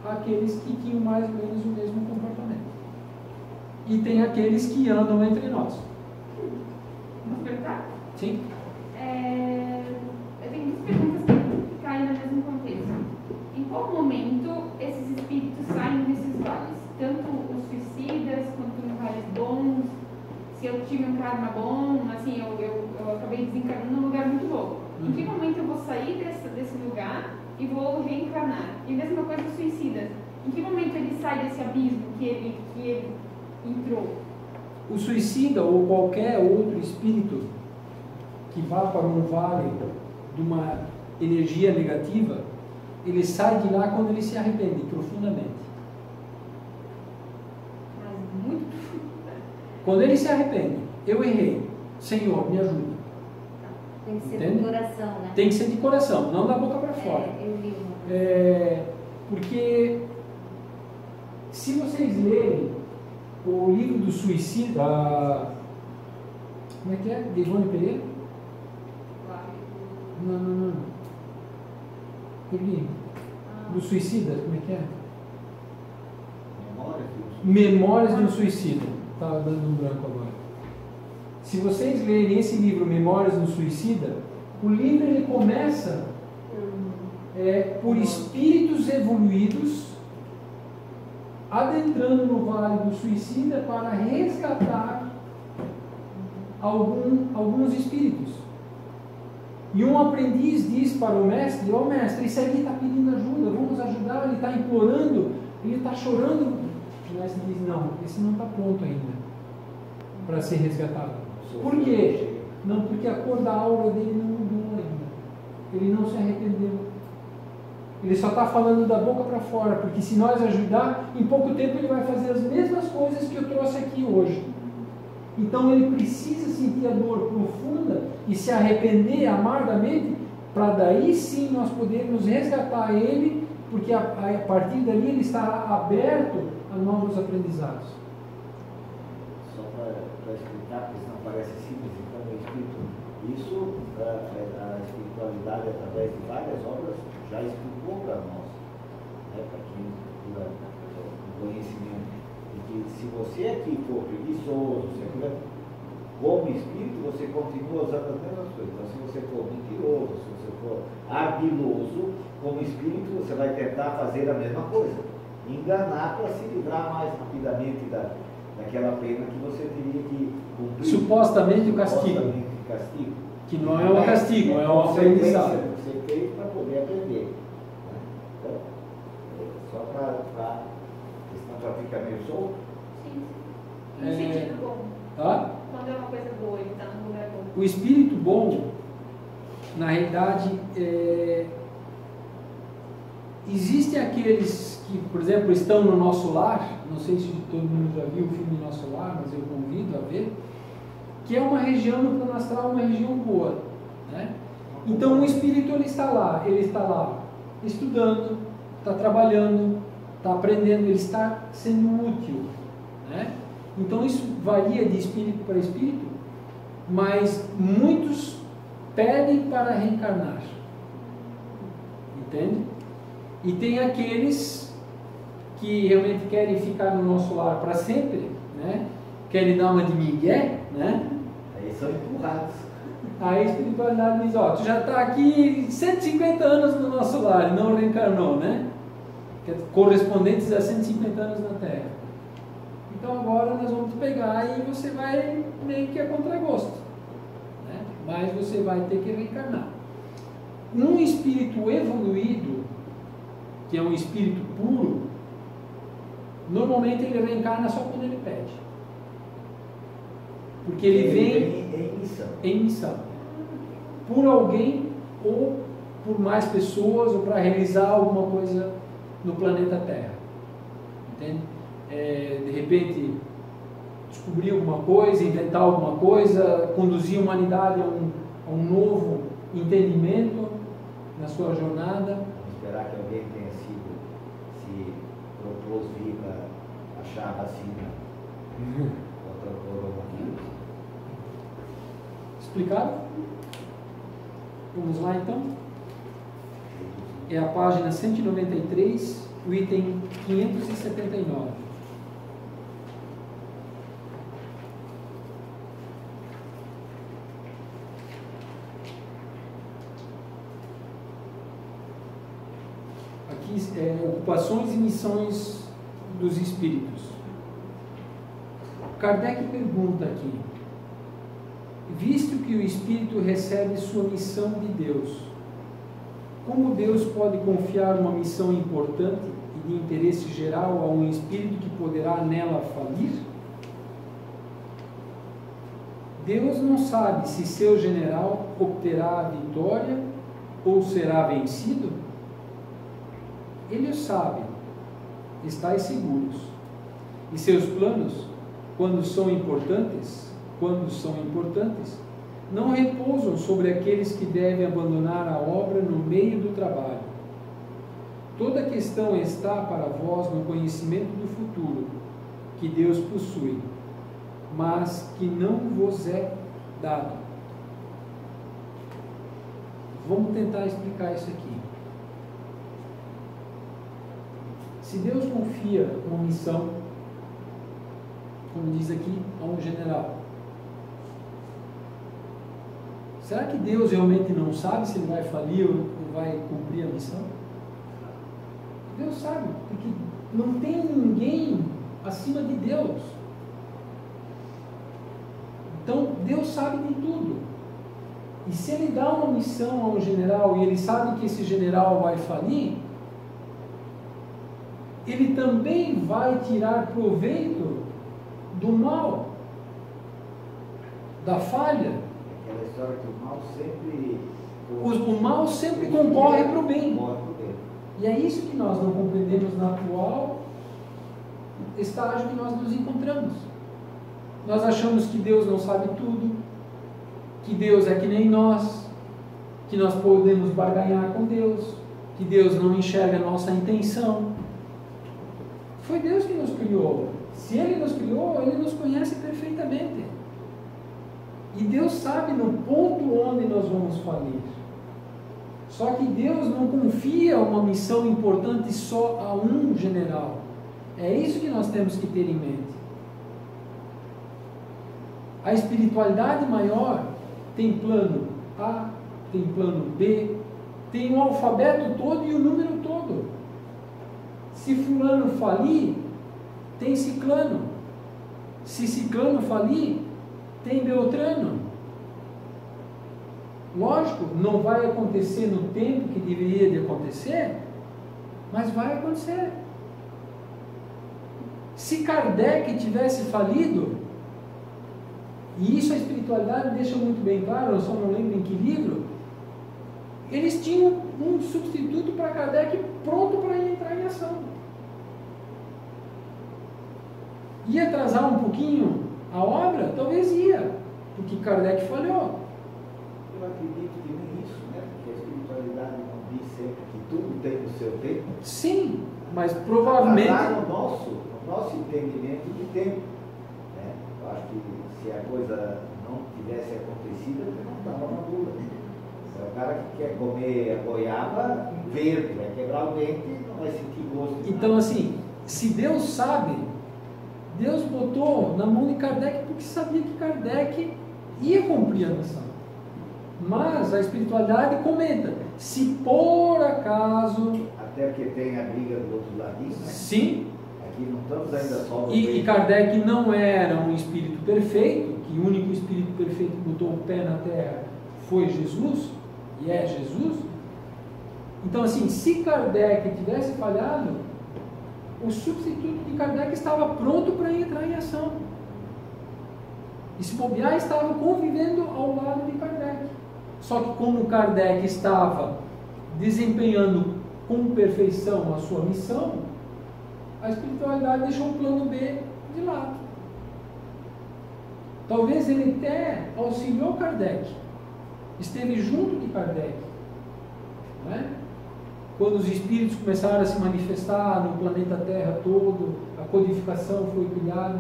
àqueles que tinham mais ou menos o mesmo comportamento. E tem aqueles que andam entre nós. Posso perguntar? Sim? Eu tenho duas perguntas que caem no mesmo contexto. Em qual momento esses espíritos saem desses vales? Tanto os suicidas quanto os vales bons? Se eu tive um karma bom, assim, eu acabei desencarnando num lugar muito louco. Em que momento eu vou sair desse lugar e vou reencarnar? E a mesma coisa dos suicidas. Em que momento ele sai desse abismo que ele entrou? O suicida ou qualquer outro espírito que vá para um vale de uma energia negativa, ele sai de lá quando ele se arrepende profundamente. Mas muito. Quando ele se arrepende, eu errei, Senhor, me ajuda. Tem que ser Entende? do coração, né? Tem que ser de coração, não da boca para fora. Eu li uma. Porque se vocês lerem o livro do suicida, como é que é? De Ivone Pereira? Não. O livro do suicida, como é que é? Memórias de um Suicida. Estava dando um branco agora. Se vocês lerem esse livro, Memórias de um Suicida, o livro ele começa por espíritos evoluídos adentrando no Vale do Suicida para resgatar alguns espíritos. E um aprendiz diz para o mestre: ó mestre, esse aqui está pedindo ajuda, vamos ajudar, ele está implorando, ele está chorando. O mestre diz: não, esse não está pronto ainda para ser resgatado. Por quê? Não, porque a cor da aura dele não mudou ainda. Ele não se arrependeu. Ele só está falando da boca para fora, porque se nós ajudar, em pouco tempo ele vai fazer as mesmas coisas que eu trouxe aqui hoje. Então ele precisa sentir a dor profunda e se arrepender amargamente, para daí sim nós podermos resgatar ele, porque a partir dali ele estará aberto a novos aprendizados. Só para explicar, porque senão parece simples, então o Espírito, isso a espiritualidade através de várias obras já explicou para nós, né, para quem procura o conhecimento, de que se você aqui for preguiçoso, como espírito, você continua usando as mesmas coisas. Então, se você for mentiroso, se você for ardiloso, como espírito, você vai tentar fazer a mesma coisa, enganar para se livrar mais rapidamente daquela pena que você teria que cumprir. Supostamente o castigo. Que não é um castigo, é um aprendizado. Você fez para poder aprender. Né? Então, só para ficar meio solto. Sim. No sentido bom. Tá? Quando é uma coisa boa, ele está num lugar bom. O espírito bom, na realidade, existem aqueles que, por exemplo, estão no Nosso Lar. Não sei se todo mundo já viu o filme Nosso Lar, mas eu convido a ver. Que é uma região no plano astral, uma região boa, né? Então o espírito ele está lá estudando, está trabalhando, está aprendendo, ele está sendo útil, né? Então isso varia de espírito para espírito, mas muitos pedem para reencarnar, entende? E tem aqueles que realmente querem ficar no Nosso Lar para sempre, né? Querem dar uma de migué, né? Aí são empurrados. Aí a espiritualidade diz: ó, tu já está aqui 150 anos no Nosso Lar, não reencarnou, né? Correspondentes a 150 anos na Terra. Então agora nós vamos te pegar e você vai meio que a contragosto, né? Mas você vai ter que reencarnar. Um espírito evoluído, que é um espírito puro, Normalmente ele reencarna só quando ele pede. Porque ele vem em missão. Por alguém ou por mais pessoas ou para realizar alguma coisa no planeta Terra. Entende? De repente descobrir alguma coisa, inventar alguma coisa, conduzir a humanidade a um novo entendimento na sua jornada. Vamos esperar que alguém tenha se propôs vir para achar a vacina contra o coronavírus. Explicado? Vamos lá então. É a página 193, o item 579. Aqui ocupações e missões dos espíritos. Kardec pergunta aqui: visto que o espírito recebe sua missão de Deus, como Deus pode confiar uma missão importante e de interesse geral a um espírito que poderá nela falir? Deus não sabe se seu general obterá a vitória ou será vencido? Ele o sabe, estáis seguros. E seus planos, quando são importantes, não repousam sobre aqueles que devem abandonar a obra no meio do trabalho. Toda a questão está para vós no conhecimento do futuro, que Deus possui, mas que não vos é dado. Vamos tentar explicar isso aqui. Se Deus confia uma missão, como diz aqui, a um general, será que Deus realmente não sabe se ele vai falir ou vai cumprir a missão? Deus sabe, porque não tem ninguém acima de Deus. Então, Deus sabe de tudo. E se ele dá uma missão a um general e ele sabe que esse general vai falir, ele também vai tirar proveito do mal, da falha. Aquela história que o mal sempre... O mal sempre concorre para o bem. E é isso que nós não compreendemos no atual estágio que nós nos encontramos. Nós achamos que Deus não sabe tudo, que Deus é que nem nós, que nós podemos barganhar com Deus, que Deus não enxerga a nossa intenção. Foi Deus que nos criou. Se Ele nos criou, Ele nos conhece perfeitamente. E Deus sabe no ponto onde nós vamos falir. Só que Deus não confia uma missão importante só a um general. É isso que nós temos que ter em mente. A espiritualidade maior tem plano A, tem plano B, tem o alfabeto todo e o número todo. Se fulano falir, tem ciclano. Se ciclano falir, tem beltrano. Lógico, não vai acontecer no tempo que deveria de acontecer, mas vai acontecer. Se Kardec tivesse falido, e isso a espiritualidade deixa muito bem claro, eu só não lembro em que livro, eles tinham um substituto para Kardec pronto para entrar em ação. Ia atrasar um pouquinho a obra? Talvez ia, porque Kardec falhou. Eu acredito que nem isso, né? Porque a espiritualidade não diz sempre que tudo tem o seu tempo. Sim, mas provavelmente... Atrasar no nosso entendimento de tempo. Né? Eu acho que se a coisa não tivesse acontecido, eu não estava na dúvida. É o cara que quer comer a goiaba verde, vai quebrar o dente e não vai sentir gosto. Então, assim, se Deus sabe, Deus botou na mão de Kardec porque sabia que Kardec ia cumprir a missão. Mas a espiritualidade comenta, se por acaso... Até porque tem a briga do outro ladinho, né? Sim. Aqui não estamos ainda só no E Kardec não era um espírito perfeito, que o único espírito perfeito que botou o pé na terra foi Jesus, e é Jesus. Então, assim, se Kardec tivesse falhado, o substituto de Kardec estava pronto para entrar em ação. E se bobear, estava convivendo ao lado de Kardec. Só que como Kardec estava desempenhando com perfeição a sua missão, a espiritualidade deixou o plano B de lado. Talvez ele até auxiliou Kardec, esteve junto de Kardec, né? Quando os espíritos começaram a se manifestar no planeta Terra todo, a codificação foi criada.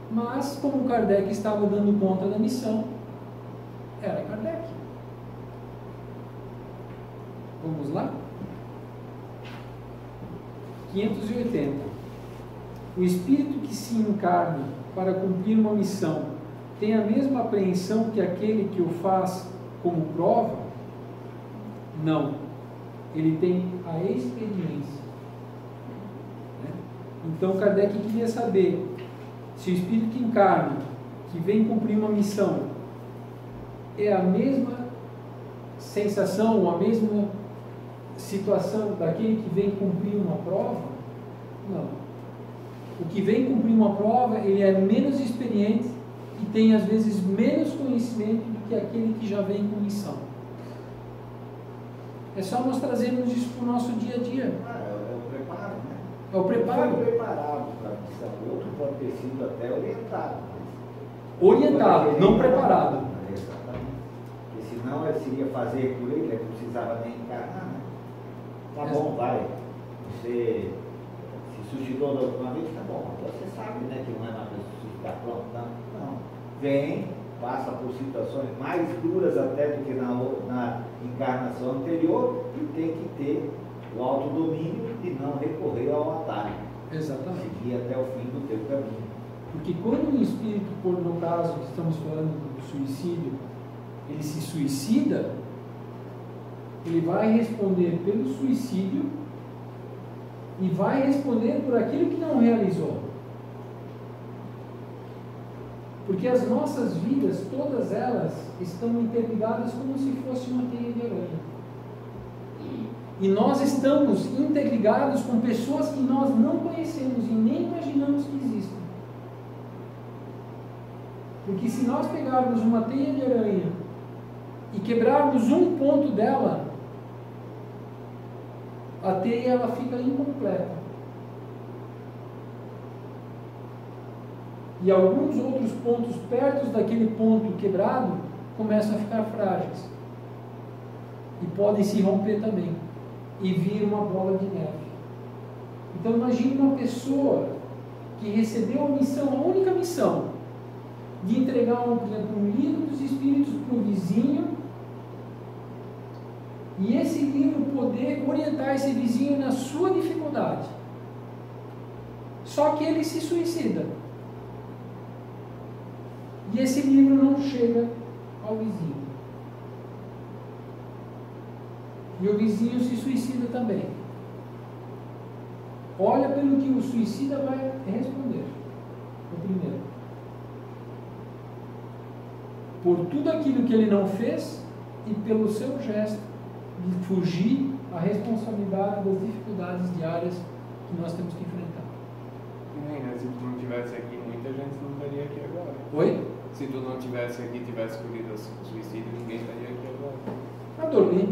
Mas, como Kardec estava dando conta da missão, era Kardec. Vamos lá? 580. O espírito que se encarna para cumprir uma missão tem a mesma apreensão que aquele que o faz como prova? Não. Ele tem a experiência. Então Kardec queria saber se o espírito que encarna, que vem cumprir uma missão, é a mesma sensação ou a mesma situação daquele que vem cumprir uma prova? Não. O que vem cumprir uma prova, ele é menos experiente e tem às vezes menos conhecimento do que aquele que já vem com missão. É só nós trazermos isso para o nosso dia a dia. É o preparo, né? É o preparo. Foi preparado para a missão. O outro pode ter sido até orientado. Orientado, não preparado. Exatamente. Porque senão ele seria fazer por ele, ele não precisava nem encarnar, né? Tá bom, vai. Você se suscitou da última vez, tá bom. Agora você sabe, né, que não é nada para se suscitar, pronto. Não. Vem, passa por situações mais duras até do que na encarnação anterior e tem que ter o autodomínio e não recorrer ao atalho. Exatamente. Seguir até o fim do teu caminho. Porque quando um espírito, no caso que estamos falando do suicídio, ele se suicida, ele vai responder pelo suicídio e vai responder por aquilo que não realizou. Porque as nossas vidas, todas elas, estão interligadas como se fosse uma teia de aranha. E nós estamos interligados com pessoas que nós não conhecemos e nem imaginamos que existem. Porque se nós pegarmos uma teia de aranha e quebrarmos um ponto dela, a teia ela fica incompleta. E alguns outros pontos perto daquele ponto quebrado começam a ficar frágeis. E podem se romper também. E vir uma bola de neve. Então imagine uma pessoa que recebeu a missão, a única missão, de entregar, por exemplo, um livro dos Espíritos para o vizinho, e esse livro poder orientar esse vizinho na sua dificuldade. Só que ele se suicida. E esse livro não chega ao vizinho. E o vizinho se suicida também. Olha pelo que o suicida vai responder. O primeiro. Por tudo aquilo que ele não fez e pelo seu gesto de fugir à responsabilidade das dificuldades diárias que nós temos que enfrentar. Se tu não estivesse aqui, muita gente não estaria aqui agora. Oi? Se tu não estivesse aqui, tivesse escolhido o suicídio, ninguém estaria aqui agora. Para dormir.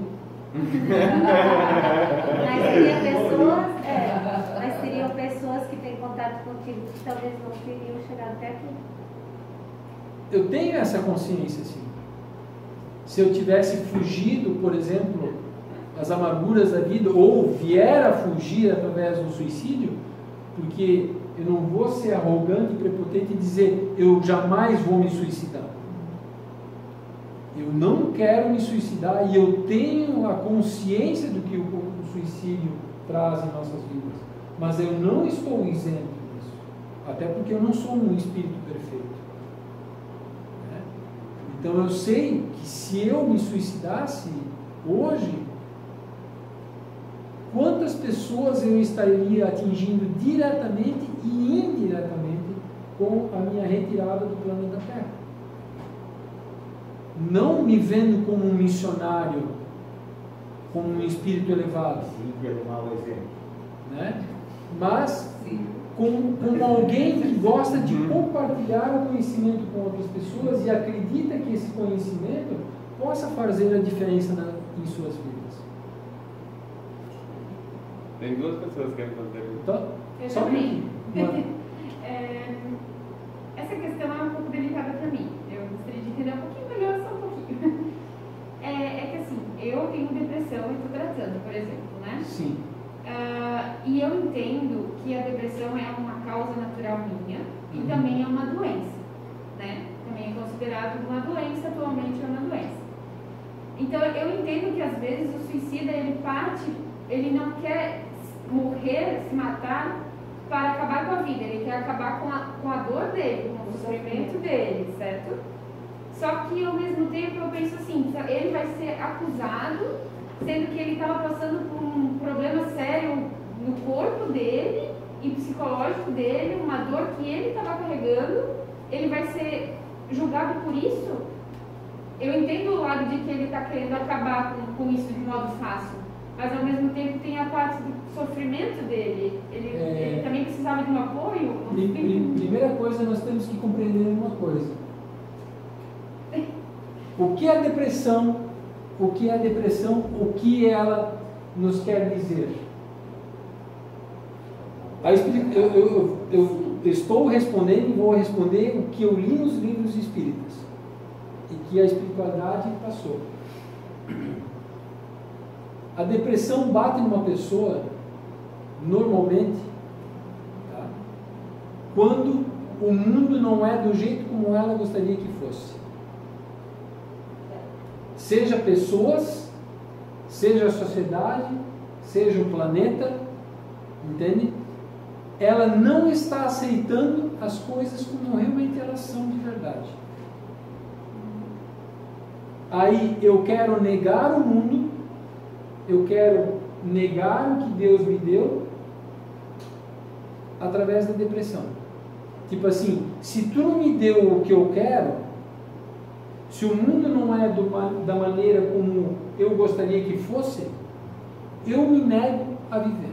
Mas seriam pessoas que têm contato contigo que talvez não teriam chegado até aqui. Eu tenho essa consciência, sim. Se eu tivesse fugido, por exemplo, das amarguras da vida, ou vier a fugir através do suicídio, porque eu não vou ser arrogante e prepotente e dizer eu jamais vou me suicidar. Eu não quero me suicidar e eu tenho a consciência do que o suicídio traz em nossas vidas. Mas eu não estou isento disso. Até porque eu não sou um espírito perfeito. Né? Então eu sei que se eu me suicidasse hoje, quantas pessoas eu estaria atingindo diretamente e indiretamente com a minha retirada do planeta Terra. Não me vendo como um missionário, como um espírito elevado. Sim, pelo mau exemplo. Né? mas como alguém que gosta de compartilhar o conhecimento com outras pessoas e acredita que esse conhecimento possa fazer a diferença em suas vidas. Tem duas pessoas que querem fazer pergunta. Então, Eu só também. uma. Essa questão é um pouco delicada para mim. Eu gostaria de entender um pouquinho melhor, só um pouquinho. É que assim, eu tenho depressão e estou tratando, por exemplo, né? Sim. E eu entendo que a depressão é uma causa natural minha e também é uma doença, né? Também é considerado uma doença, atualmente é uma doença. Então eu entendo que às vezes o suicida ele não quer morrer, se matar para acabar com a vida, ele quer acabar com a dor dele, com o sofrimento dele, certo? Só que ao mesmo tempo eu penso assim, ele vai ser acusado, sendo que ele estava passando por um problema sério no corpo dele e psicológico dele, uma dor que ele estava carregando, ele vai ser julgado por isso? Eu entendo o lado de que ele está querendo acabar com isso de modo fácil, mas ao mesmo tempo tem a parte do sofrimento dele. Ele também precisava de um apoio? Primeira coisa, nós temos que compreender uma coisa. O que é a depressão? O que é a depressão? O que ela nos quer dizer? Eu estou respondendo e vou responder o que eu li nos livros espíritas e que a espiritualidade passou. A depressão bate numa pessoa, normalmente, tá? Quando o mundo não é do jeito como ela gostaria que fosse. Seja pessoas, seja a sociedade, seja o planeta, entende? Ela não está aceitando as coisas como realmente elas são de verdade. Aí eu quero negar o mundo, eu quero negar o que Deus me deu através da depressão. Tipo assim, se tu não me deu o que eu quero, se o mundo não é da maneira como eu gostaria que fosse, eu me nego a viver.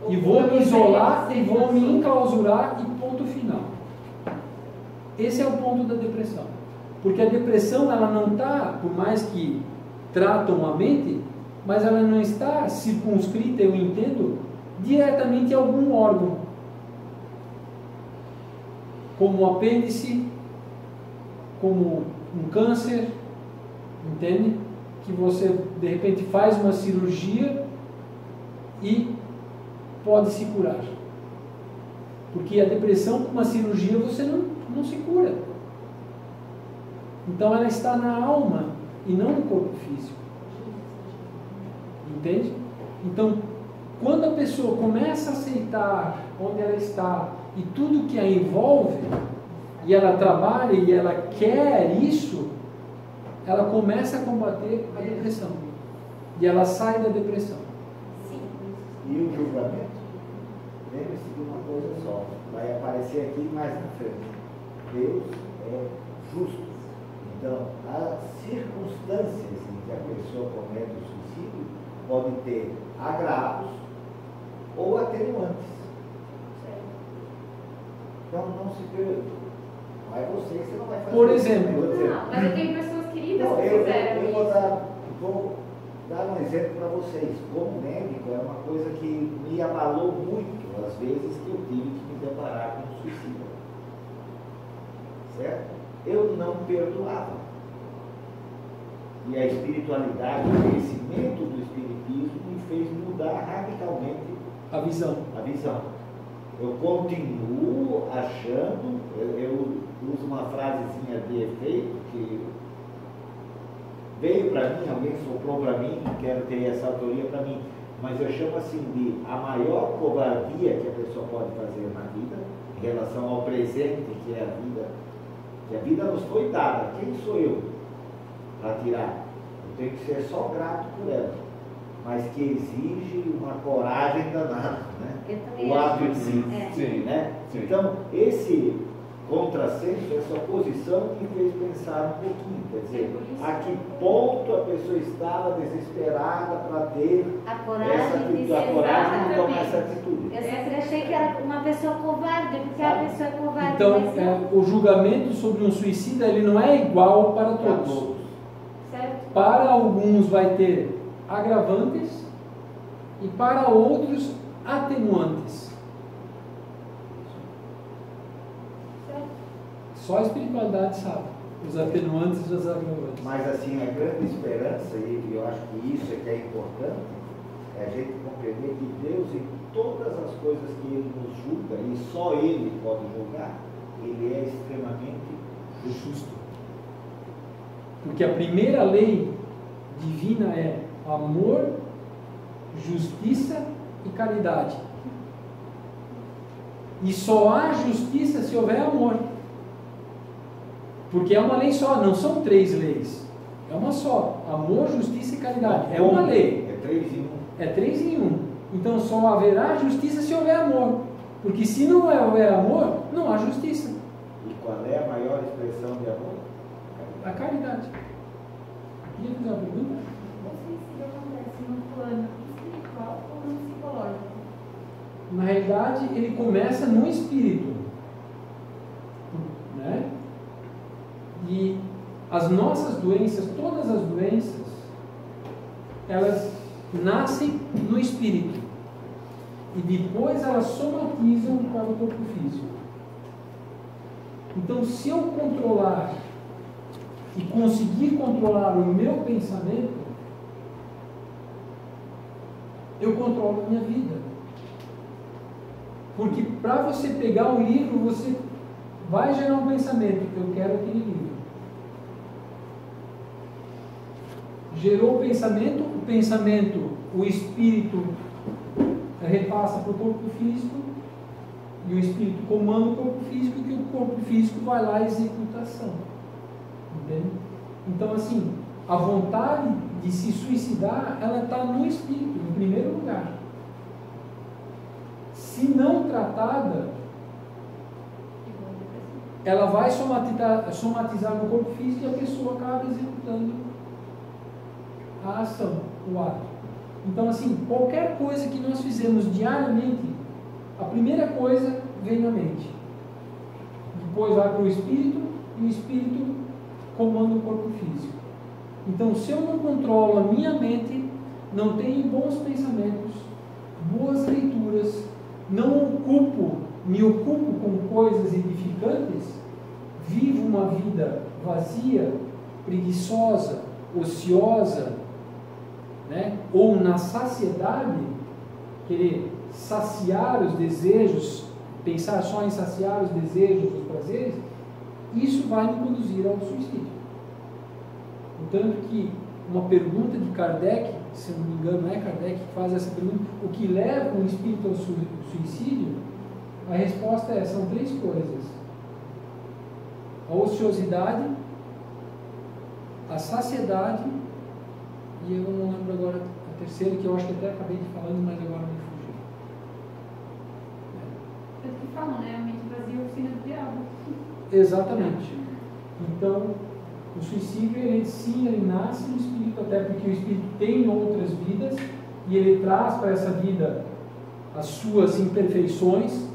E vou me isolar e vou me enclausurar e ponto final. Esse é o ponto da depressão. Porque a depressão, ela não está, por mais que tratam a mente, mas ela não está circunscrita, eu entendo, diretamente a algum órgão. Como um apêndice, como um câncer, entende? Que você, de repente, faz uma cirurgia e pode se curar. Porque a depressão, com uma cirurgia, você não se cura. Então ela está na alma e não no corpo físico. Entende? Então, quando a pessoa começa a aceitar onde ela está e tudo que a envolve, e ela trabalha e ela quer isso, ela começa a combater a depressão. E ela sai da depressão. Sim. E o julgamento? Lembre-se de uma coisa só, vai aparecer aqui mais na frente. Deus é justo. Então, as circunstâncias em que a pessoa comete o suicídio podem ter agravos ou atenuantes. Então, não se preocupe. Não é você não vai fazer. Por exemplo, Não, mas eu tenho pessoas queridas não, que fizeram eu isso. vou dar um exemplo para vocês. Como médico, é uma coisa que me abalou muito as vezes que eu tive que me deparar com um suicídio. Certo? Eu não perdoava. E a espiritualidade, o conhecimento do espiritismo me fez mudar radicalmente a visão. Eu continuo achando, eu uso uma frasezinha de efeito que veio para mim, alguém soprou para mim, não quero ter essa autoria para mim, mas eu chamo assim de a maior covardia que a pessoa pode fazer na vida, em relação ao presente que é a vida, que a vida nos foi dada. Quem sou eu para tirar? Eu tenho que ser só grato por ela, mas que exige uma coragem danada, né? Eu também O acho ato de que si, é. Sim. né? Sim. Então, contrassenso, essa oposição me fez pensar um pouquinho. Quer dizer, a que ponto a pessoa estava desesperada para ter A coragem essa de atitude, ser a coragem de tomar exatamente. essa atitude. Eu sempre achei que era uma pessoa covarde, porque a pessoa é covarde. Então, mas não. o julgamento sobre um suicida ele não é igual para Para todos. todos. Certo? Para alguns vai ter agravantes e para outros atenuantes. Certo? Só a espiritualidade sabe os atenuantes e os agravantes. Mas assim, a grande esperança, e eu acho que isso é que é importante, é a gente compreender que Deus, em todas as coisas que Ele nos julga, e só Ele pode julgar, Ele é extremamente justo. Porque a primeira lei divina é amor, justiça e caridade. E só há justiça se houver amor. Porque é uma lei só, não são 3 leis. É uma só. Amor, justiça e caridade. É uma lei. É 3 em 1. É 3 em 1. Então só haverá justiça se houver amor. Porque se não houver amor, não há justiça. E qual é a maior expressão de amor? A caridade. Queria fazer uma pergunta? O suicídio acontece no plano espiritual ou no psicológico? Na realidade, ele começa no espírito. Né? E as nossas doenças, todas as doenças, elas nascem no espírito. E depois elas somatizam para o corpo físico. Então, se eu controlar e conseguir controlar o meu pensamento, eu controlo a minha vida. Porque para você pegar um livro, você vai gerar um pensamento, eu quero aquele livro. Gerou o pensamento, o espírito repassa para o corpo físico, e o espírito comanda o corpo físico, que o corpo físico vai lá e executa a ação. Entende? Então, assim, a vontade de se suicidar, ela está no espírito, em primeiro lugar. Se não tratada, ela vai somatizar no corpo físico e a pessoa acaba executando a ação, o ato. Então, assim, qualquer coisa que nós fizemos diariamente, a primeira coisa vem na mente. Depois vai para o espírito e o espírito comanda o corpo físico. Então, se eu não controlo a minha mente, não tenho bons pensamentos, boas leituras, não me ocupo com coisas edificantes, vivo uma vida vazia, preguiçosa, ociosa, né? Ou na saciedade, querer saciar os desejos, pensar só em saciar os desejos, os prazeres, isso vai me conduzir ao suicídio. Portanto que uma pergunta de Kardec, se eu não me engano é Kardec que faz essa pergunta, o que leva um espírito ao suicídio, a resposta é, são 3 coisas: a ociosidade, a saciedade, e eu não lembro agora a terceira, que eu acho que até acabei de falando, mas agora me fugiu. Tanto que falam, né? A mente vazia é a oficina do diabo. Exatamente. Então, o suicídio, ele nasce no espírito, até porque o espírito tem outras vidas, e ele traz para essa vida as suas imperfeições,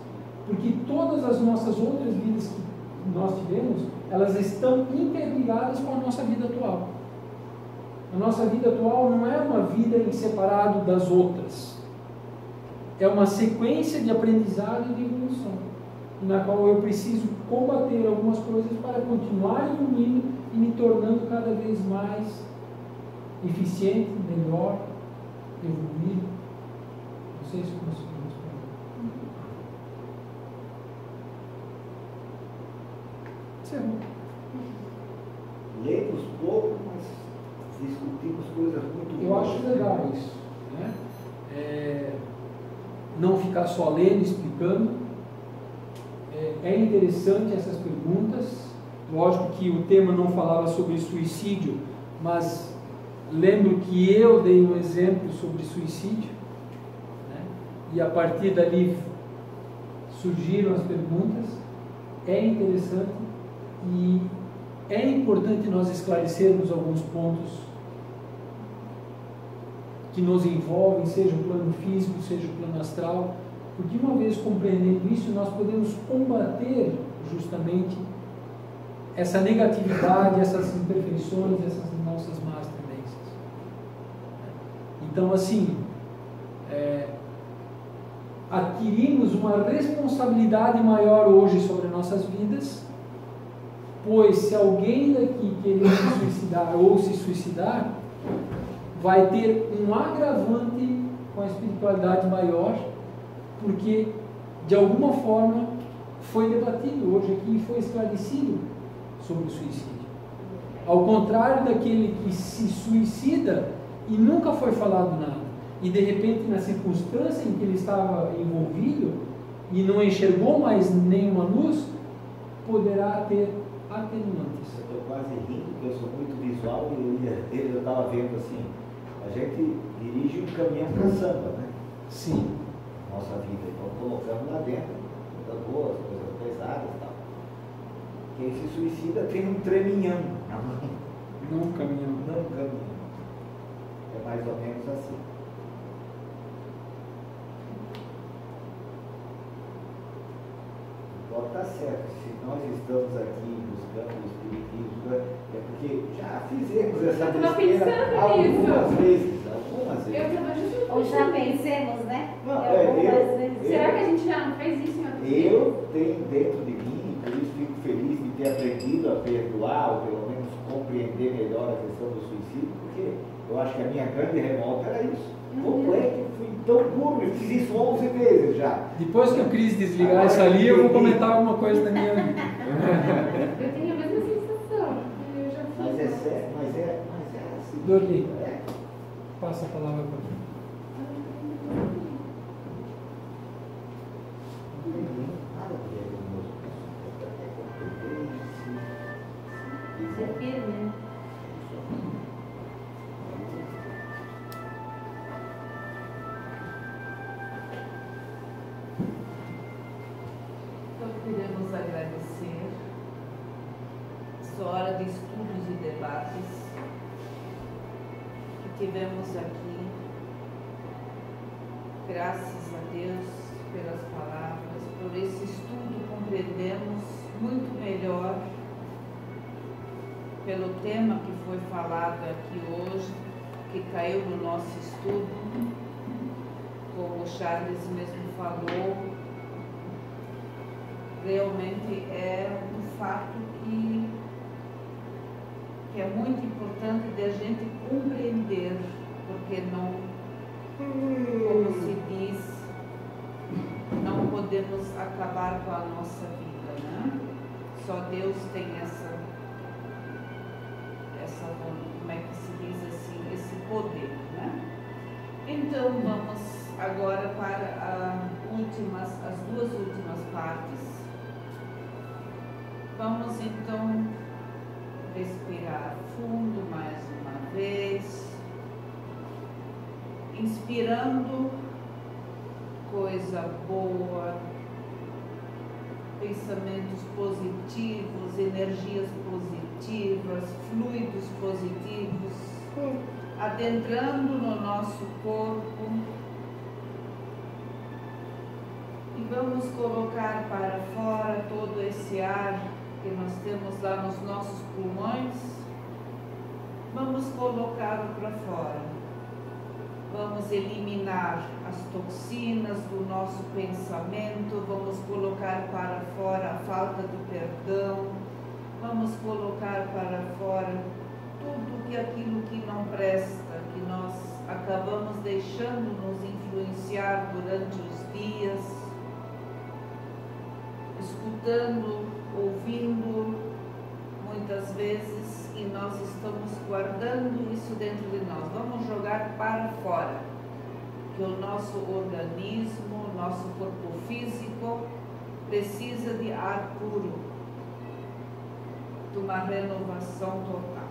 porque todas as nossas outras vidas que nós tivemos, elas estão interligadas com a nossa vida atual. A nossa vida atual não é uma vida em separado das outras. É uma sequência de aprendizado e de evolução, na qual eu preciso combater algumas coisas para continuar evoluindo e me tornando cada vez mais eficiente, melhor, evoluído. Não sei se eu consigo responder. Encerrou. Lemos pouco, mas discutimos coisas muito Eu acho legal isso, né? Não ficar só lendo, explicando. É interessante essas perguntas. Lógico que o tema não falava sobre suicídio, mas lembro que eu dei um exemplo sobre suicídio, né? E a partir dali surgiram as perguntas. é interessante e é importante nós esclarecermos alguns pontos que nos envolvem, seja o plano físico, seja o plano astral, porque uma vez compreendendo isso, nós podemos combater justamente essa negatividade, essas imperfeições, essas nossas más tendências. Então, assim, adquirimos uma responsabilidade maior hoje sobre nossas vidas, pois se alguém daqui querer se suicidar ou se suicidar, vai ter um agravante com a espiritualidade maior, porque de alguma forma foi debatido hoje aqui e foi esclarecido sobre o suicídio. Ao contrário daquele que se suicida e nunca foi falado nada, e de repente na circunstância em que ele estava envolvido e não enxergou mais nenhuma luz, poderá ter atenuantes. Eu estou quase rindo, porque eu sou muito visual e eu estava vendo assim, a gente dirige um caminhão para samba, né? Sim. Nossa vida, então colocamos lá dentro, coisas boas, coisas pesadas e tal. Quem se suicida tem um treminhão na mão. Não um caminhão. Não um caminhão. É mais ou menos assim. Pode estar certo, se nós estamos aqui buscando o espiritismo, é porque já fizemos essa besteira algumas vezes. Ou já pensemos, né? Não, Algumas vezes. Será que a gente já não fez isso em outro tempo? Eu tenho dentro de mim, por isso fico feliz de ter aprendido a perdoar, ou pelo menos compreender melhor a questão do suicídio, porque eu acho que a minha grande revolta era isso. Como é que eu fui tão burro? Eu fiz isso 11 vezes já. Depois que o Cris desligar isso ali, eu vou comentar alguma coisa da minha vida. Eu tenho a mesma sensação. Eu já fiz. Mas é sério, mas é assim. Dorli, É. passa a palavra para mim. Não tem nada a ver com o nosso pensamento. Ser firme, né? Então, queremos agradecer essa hora de estudos e debates que tivemos aqui. Graças a Deus pelas palavras, por esse estudo compreendemos muito melhor pelo tema que foi falado aqui hoje, que caiu no nosso estudo, como o Charles mesmo falou. Realmente é um fato que é muito importante de a gente compreender, porque não, como se diz, não podemos acabar com a nossa vida, né? Só Deus tem essa como é que se diz assim, esse poder, né? Então vamos agora para as duas últimas partes. Vamos então respirar fundo mais uma vez, inspirando coisa boa, pensamentos positivos, energias positivas, fluidos positivos, adentrando no nosso corpo. E vamos colocar para fora todo esse ar que nós temos lá nos nossos pulmões, vamos colocá-lo para fora. Vamos eliminar as toxinas do nosso pensamento, vamos colocar para fora a falta do perdão, vamos colocar para fora tudo aquilo que não presta, que nós acabamos deixando nos influenciar durante os dias, escutando, ouvindo muitas vezes, e nós estamos guardando isso dentro de nós. Vamos jogar para fora, que o nosso organismo, o nosso corpo físico precisa de ar puro, de uma renovação total.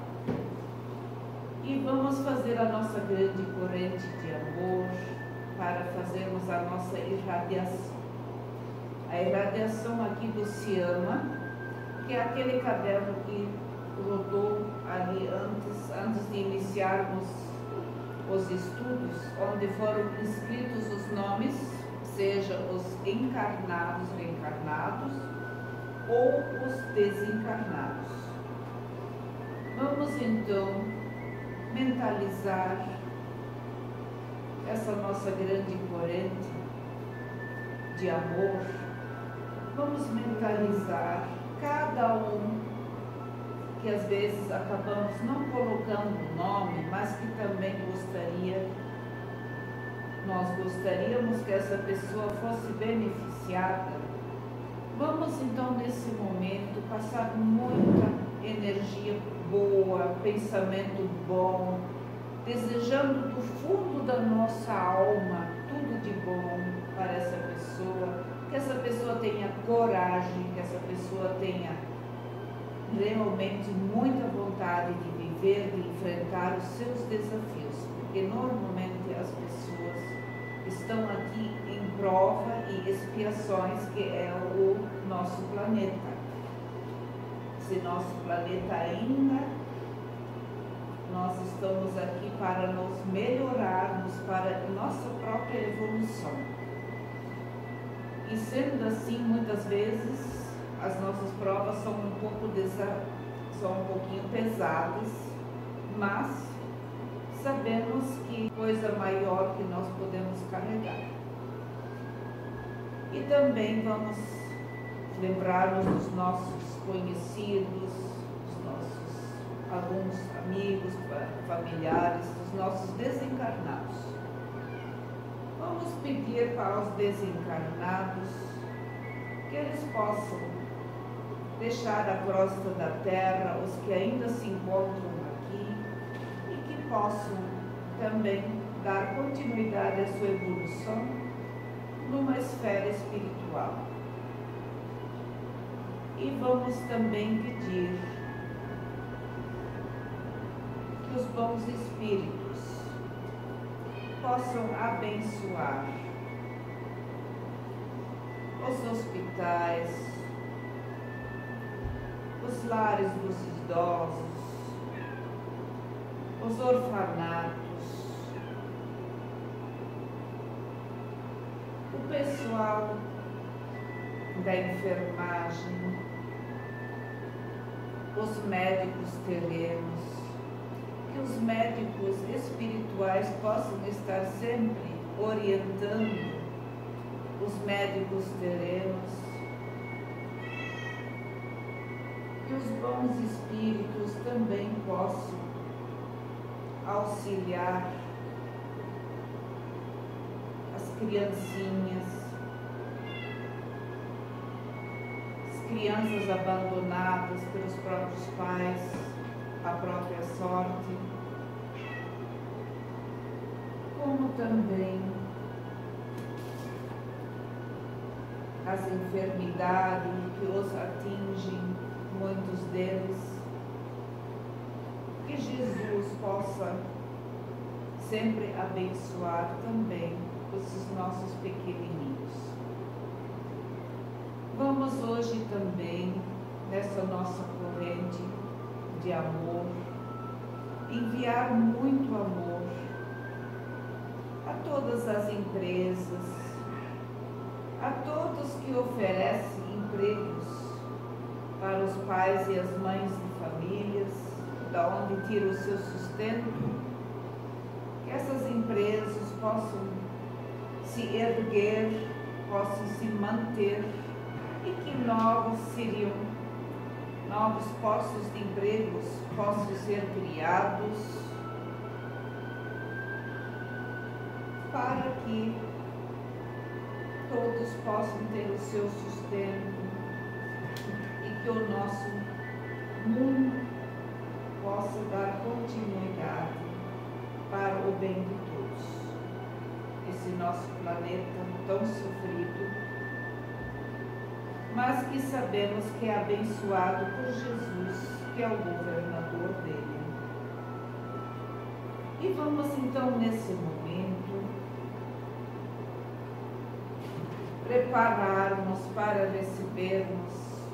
E vamos fazer a nossa grande corrente de amor para fazermos a nossa irradiação. A irradiação aqui do Siama, que é aquele caderno que rodou ali antes de iniciarmos os estudos, onde foram escritos os nomes, seja os encarnados, reencarnados, ou os desencarnados. Vamos então mentalizar essa nossa grande corrente de amor. Vamos mentalizar cada um que às vezes acabamos não colocando o nome, mas que também nós gostaríamos que essa pessoa fosse beneficiada. Vamos então nesse momento passar muita energia boa, pensamento bom, desejando do fundo da nossa alma tudo de bom para essa pessoa, que essa pessoa tenha coragem, que essa pessoa tenha realmente muita vontade de viver, de enfrentar os seus desafios, porque normalmente as pessoas estão aqui em prova e expiações, que é o nosso planeta. Esse nosso planeta ainda, nós estamos aqui para nos melhorarmos, para nossa própria evolução. E sendo assim, muitas vezes as nossas provas são um pouquinho pesadas, mas sabemos que coisa maior que nós podemos carregar. E também vamos lembrar-nos dos nossos conhecidos, dos nossos alguns amigos, familiares, dos nossos desencarnados. Vamos pedir para os desencarnados que eles possam deixar a crosta da terra, os que ainda se encontram aqui, e que possam também dar continuidade à sua evolução numa esfera espiritual. E vamos também pedir que os bons espíritos possam abençoar os hospitais, os lares dos idosos, os orfanatos, o pessoal da enfermagem, os médicos terrenos, que os médicos espirituais possam estar sempre orientando os médicos terrenos, que os bons espíritos também possam auxiliar as criancinhas, as crianças abandonadas pelos próprios pais, a própria sorte, como também as enfermidades que os atingem, muitos deles, que Jesus possa sempre abençoar também esses nossos pequenininhos. Vamos hoje também, nessa nossa corrente de amor, enviar muito amor a todas as empresas, a todos que oferecem empregos para os pais e as mães de famílias, da onde tiram o seu sustento, que essas empresas possam se erguer, possam se manter e que novos postos de empregos possam ser criados para que todos possam ter o seu sustento e que o nosso mundo possa dar continuidade para o bem de todos. Esse nosso planeta tão sofrido, mas que sabemos que é abençoado por Jesus, que é o governador dele. E vamos então, nesse momento, prepararmos para recebermos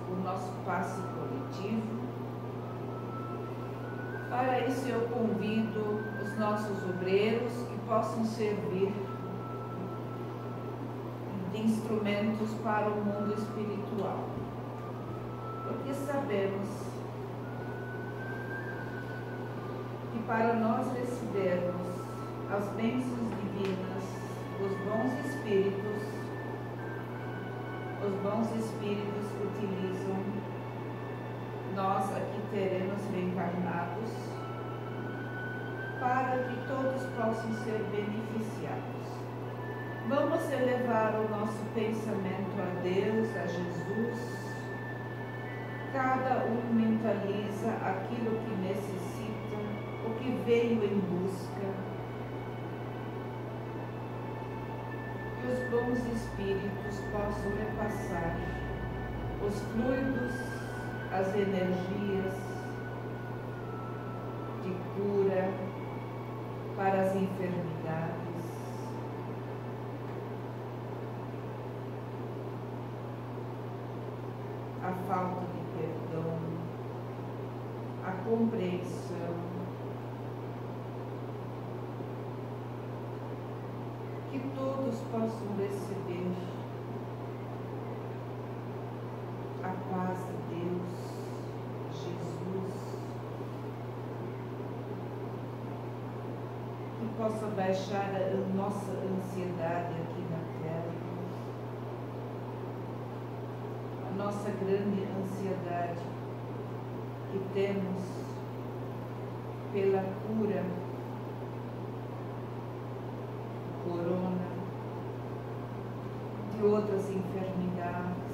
o nosso passe coletivo. Para isso eu convido os nossos obreiros que possam servir de instrumentos para o mundo espiritual. Porque sabemos que para nós recebermos as bênçãos divinas, os bons espíritos utilizam nós aqui teremos reencarnados para que todos possam ser beneficiados. Vamos elevar o nosso pensamento a Deus, a Jesus. Cada um mentaliza aquilo que necessita, o que veio em busca. Que os bons espíritos possam repassar os fluidos, as energias de cura para as enfermidades, a falta de perdão, a compreensão, que todos possam receber a paz de Deus, Jesus, que possa baixar a nossa ansiedade aqui na Terra, a nossa grande ansiedade que temos pela cura do corona, de outras enfermidades.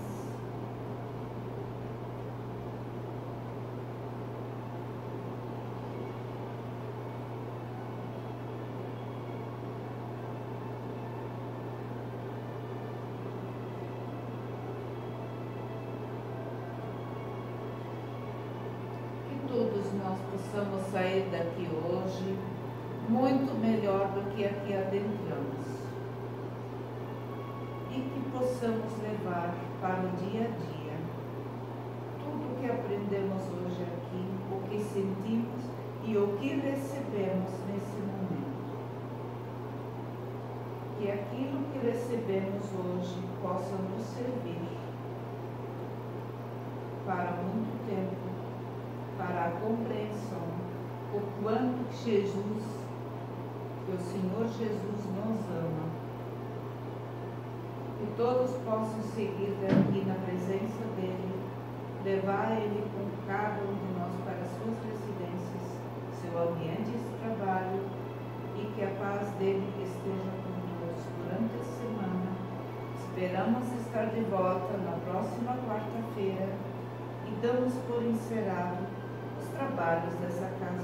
Todos nós possamos sair daqui hoje muito melhor do que aqui adentramos e que possamos levar para o dia a dia tudo o que aprendemos hoje aqui, o que sentimos e o que recebemos nesse momento. Que aquilo que recebemos hoje possa nos servir para muito tempo, para a compreensão, o quanto Jesus, que o Senhor Jesus nos ama, que todos possam seguir daqui na presença dEle, levar Ele com cada um de nós para as suas residências, seu ambiente de trabalho, e que a paz dEle esteja conosco durante a semana. Esperamos estar de volta na próxima quarta-feira e damos por encerrado os trabalhos dessa casa